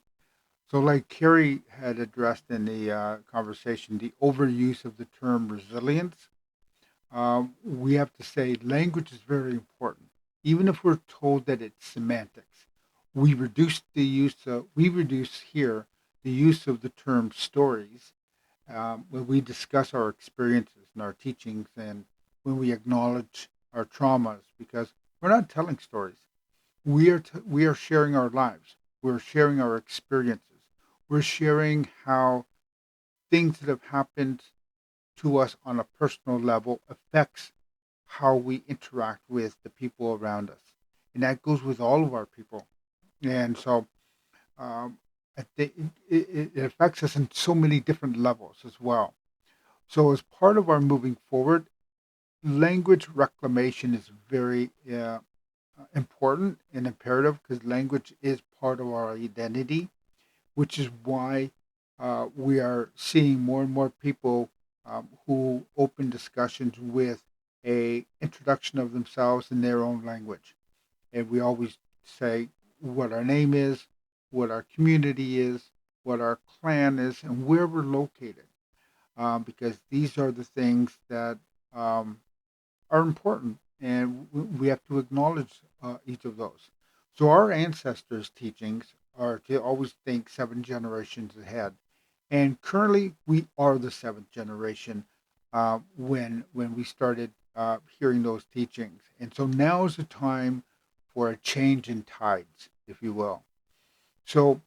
So, like Carrie had addressed in the conversation, the overuse of the term resilience, we have to say language is very important. Even if we're told that it's semantics, we reduce here the use of the term stories when we discuss our experiences and our teachings, and when we acknowledge our traumas, because we're not telling stories. We are sharing our lives. We're sharing our experiences. We're sharing how things that have happened to us on a personal level affects how we interact with the people around us, and that goes with all of our people. And so it affects us in so many different levels as well. So as part of our moving forward, language reclamation is very important and imperative because language is part of our identity, which is why we are seeing more and more people who open discussions with a introduction of themselves in their own language. And we always say what our name is, what our community is, what our clan is, and where we're located, because these are the things that are important, and we have to acknowledge each of those. So our ancestors' teachings are to always think 7 generations ahead, and currently we are the 7th generation when we started hearing those teachings, and so now is the time for a change in tides, if you will. So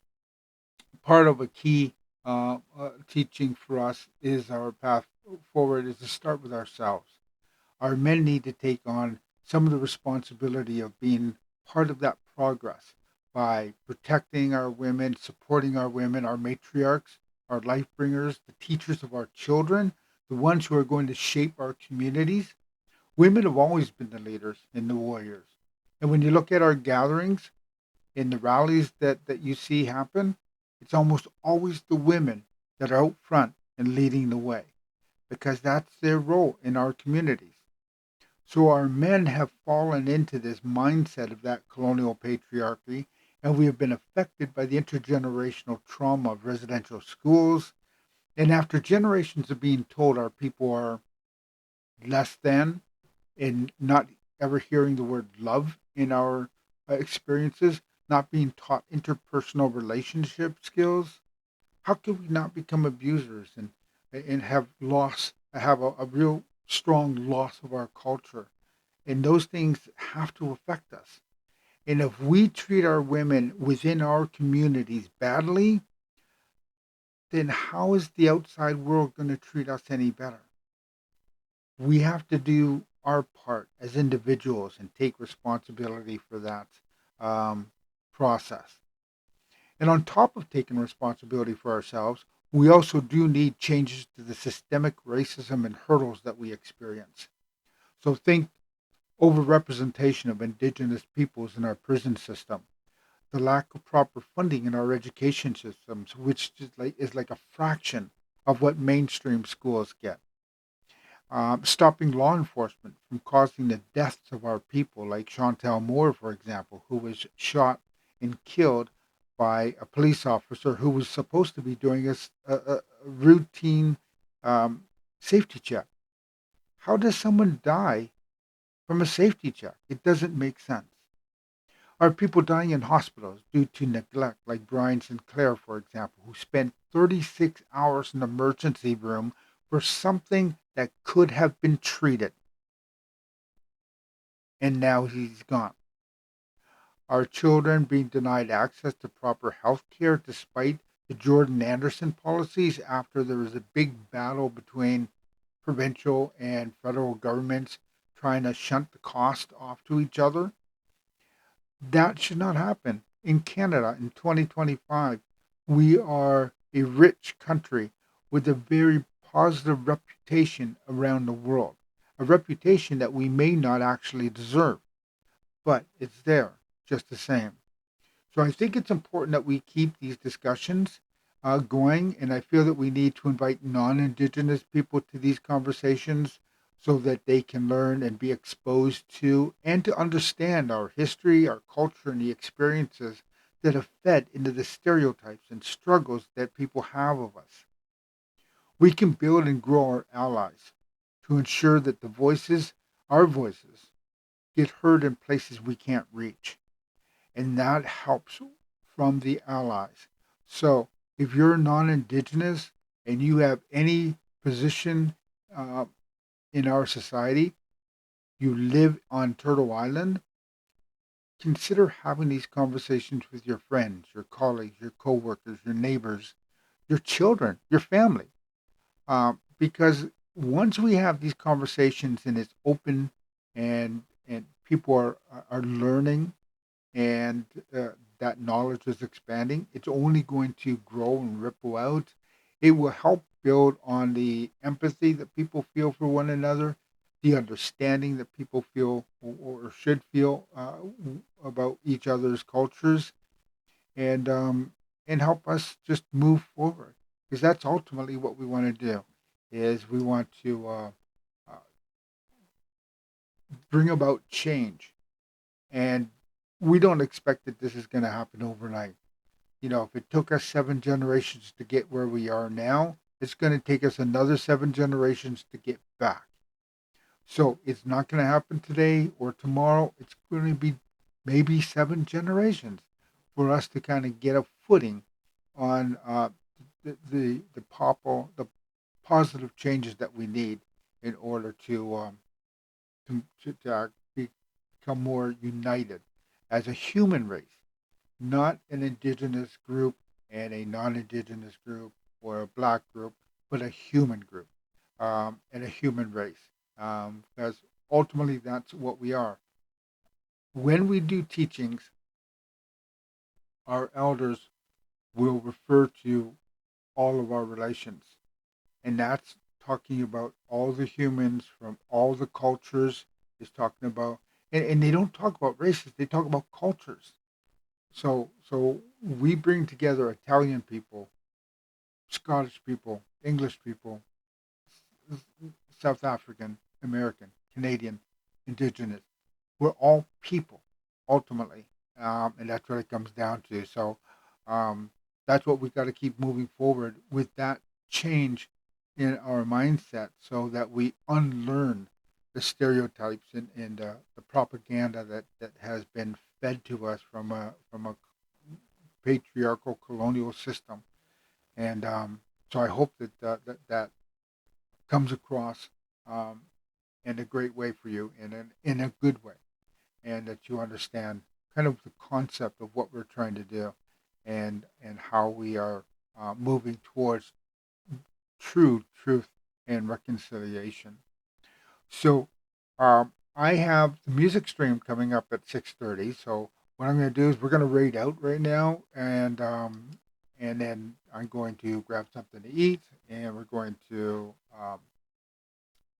part of a key teaching for us is our path forward is to start with ourselves. Our men need to take on some of the responsibility of being part of that progress by protecting our women, supporting our women, our matriarchs, our life bringers, the teachers of our children, the ones who are going to shape our communities. Women have always been the leaders and the warriors. And when you look at our gatherings, in the rallies that you see happen, it's almost always the women that are out front and leading the way because that's their role in our communities. So our men have fallen into this mindset of that colonial patriarchy, and we have been affected by the intergenerational trauma of residential schools. And after generations of being told our people are less than and not ever hearing the word love in our experiences, not being taught interpersonal relationship skills, how can we not become abusers and have a real strong loss of our culture? And those things have to affect us. And if we treat our women within our communities badly, then how is the outside world going to treat us any better? We have to do our part as individuals and take responsibility for that process. And on top of taking responsibility for ourselves, we also do need changes to the systemic racism and hurdles that we experience. So think overrepresentation of Indigenous peoples in our prison system, the lack of proper funding in our education systems, which is like a fraction of what mainstream schools get. Stopping law enforcement from causing the deaths of our people, like Chantel Moore, for example, who was shot and killed by a police officer who was supposed to be doing a routine safety check. How does someone die from a safety check? It doesn't make sense. Are people dying in hospitals due to neglect, like Brian Sinclair, for example, who spent 36 hours in the emergency room for something that could have been treated, and now he's gone? Are children being denied access to proper health care despite the Jordan Anderson policies after there was a big battle between provincial and federal governments trying to shunt the cost off to each other? That should not happen. In Canada in 2025, we are a rich country with a very positive reputation around the world, a reputation that we may not actually deserve, but it's there just the same. So I think it's important that we keep these discussions going, and I feel that we need to invite non-Indigenous people to these conversations so that they can learn and be exposed to and to understand our history, our culture, and the experiences that have fed into the stereotypes and struggles that people have of us. We can build and grow our allies to ensure that our voices, get heard in places we can't reach. And that helps from the allies. So if you're non-Indigenous and you have any position in our society, you live on Turtle Island, consider having these conversations with your friends, your colleagues, your coworkers, your neighbors, your children, your family. Because once we have these conversations and it's open and people are learning and that knowledge is expanding, it's only going to grow and ripple out. It will help build on the empathy that people feel for one another, the understanding that people feel or should feel about each other's cultures, and help us just move forward, because that's ultimately what we want to do. Is we want to uh, bring about change, and we don't expect that this is going to happen overnight. If it took us 7 generations to get where we are now, it's going to take us another 7 generations to get back. So it's not going to happen today or tomorrow. It's going to be maybe 7 generations for us to kind of get a footing on the positive changes that we need in order to become more united as a human race, not an indigenous group and a non-indigenous group or a black group, but a human group, and a human race, because ultimately that's what we are. When we do teachings, our elders will refer to all of our relations, and that's talking about all the humans from all the cultures. Is talking about, and they don't talk about races; they talk about cultures. So we bring together Italian people, Scottish people, English people, South African, American, Canadian, Indigenous. We're all people, ultimately, and that's what it comes down to. So that's what we've got to keep moving forward with, that change in our mindset, so that we unlearn the stereotypes and the propaganda that has been fed to us from a patriarchal colonial system. And so I hope that comes across um, in a great way for you, in a good way, and that you understand kind of the concept of what we're trying to do, and how we are moving towards true truth and reconciliation. So I have the music stream coming up at 6:30. So what I'm going to do is we're going to raid out right now, and then I'm going to grab something to eat, and we're going to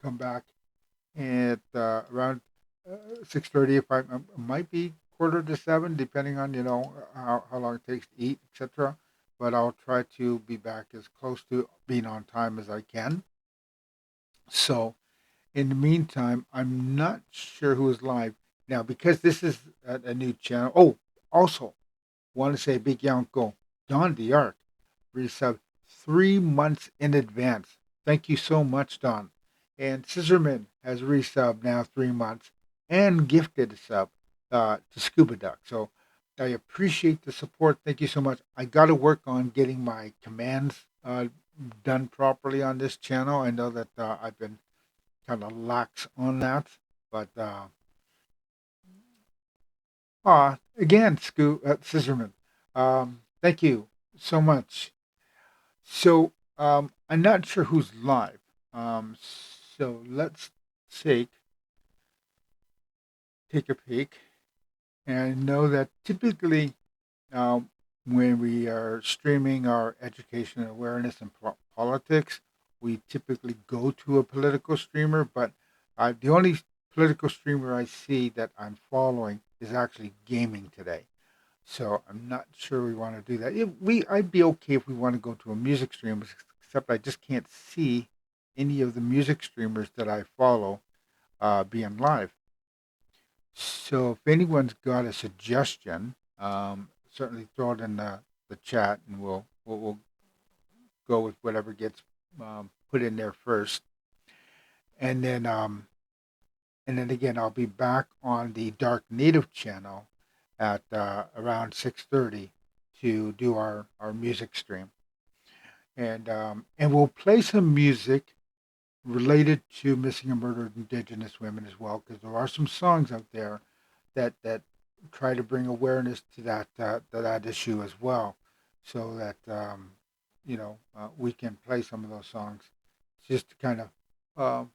come back at around 6:30. If I might be quarter to 7, depending on how long it takes to eat, etc. But I'll try to be back as close to being on time as I can. So in the meantime, I'm not sure who is live now, because this is a new channel. Oh, also want to say a big yanko, Don the Ark, resub 3 months in advance. Thank you so much, Don. And Scissorman has resubbed now 3 months and gifted a sub to Scuba Duck. So I appreciate the support. Thank you so much. I got to work on getting my commands done properly on this channel. I know that I've been kind of lax on that, but again, Scissorman, thank you so much. So I'm not sure who's live. So let's take a peek. And I know that typically when we are streaming our education and awareness and politics, we typically go to a political streamer. But the only political streamer I see that I'm following is actually gaming today. So I'm not sure we want to do that. I'd be okay if we want to go to a music stream, except I just can't see any of the music streamers that I follow being live. So if anyone's got a suggestion, certainly throw it in the chat, and we'll go with whatever gets put in there first. And then again, I'll be back on the Dark Native channel at around 6:30 to do our music stream, and we'll play some music related to missing and murdered Indigenous women as well, because there are some songs out there that try to bring awareness to that issue as well, so that we can play some of those songs, just to kind of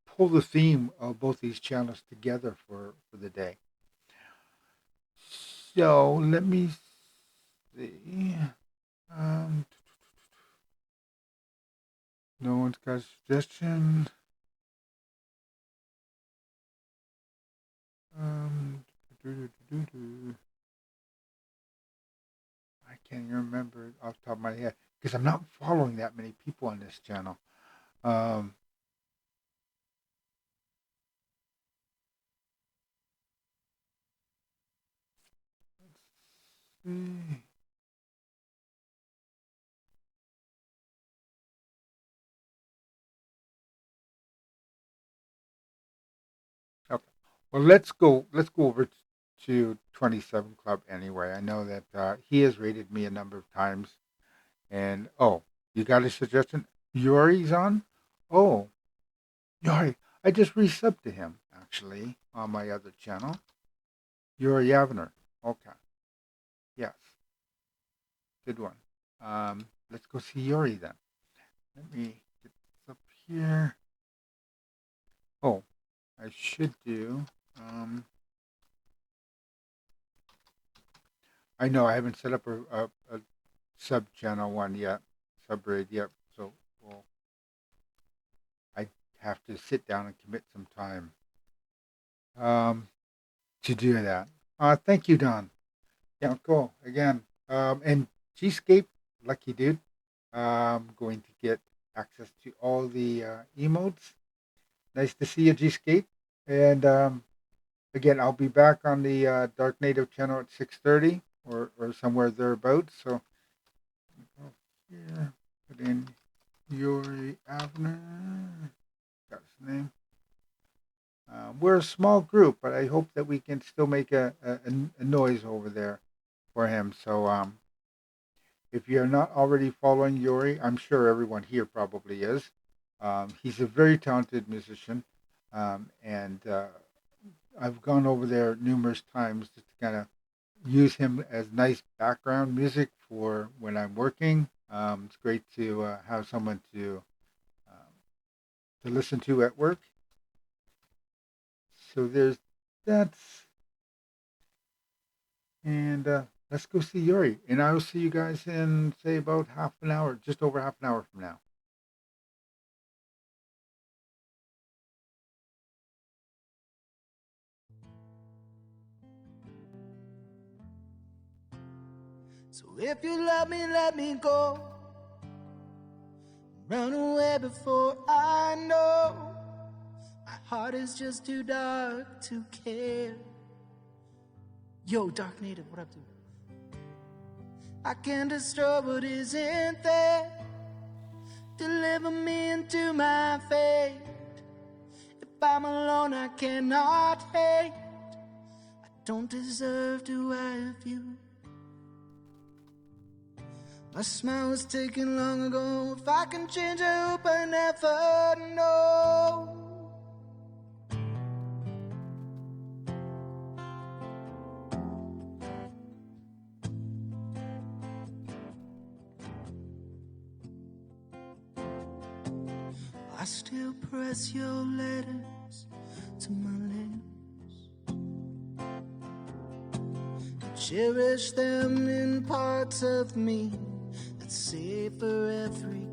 pull the theme of both these channels together for the day. So let me see. No one's got a suggestion. I can't even remember off the top of my head because I'm not following that many people on this channel. Let's see. Okay. Well, let's go over to 27 Club anyway. I know that he has rated me a number of times. And oh, you got a suggestion? Yuri's on? Oh, Yuri, I just resubbed to him actually on my other channel. Yuri Yavner. Okay. Yes. Good one. Let's go see Yuri then. Let me get this up here. Oh, I should do. I know I haven't set up a sub channel one yet, subreddit yet, so I have to sit down and commit some time to do that. Thank you, Don. Yeah, cool. Again, and Gscape, lucky dude. Going to get access to all the emotes. Nice to see you, Gscape. And again, I'll be back on the Dark Native channel at 6:30 or somewhere thereabouts. So go here, put in Yuri Avner. Got his name. We're a small group, but I hope that we can still make a noise over there for him. So if you're not already following Yuri, I'm sure everyone here probably is. He's a very talented musician, and I've gone over there numerous times just to kind of use him as nice background music for when I'm working. It's great to have someone to listen to at work. So there's that. And let's go see Yuri. And I will see you guys in, say, about half an hour, just over half an hour from now. So if you love me, let me go. Run away before I know. My heart is just too dark to care. Yo, Dark Native, what up, dude? I can destroy what isn't there. Deliver me into my fate. If I'm alone, I cannot hate. I don't deserve to have you. My smile was taken long ago. If I can change, I hope I never know. I still press your letters to my lips. Cherish them in parts of me that savor every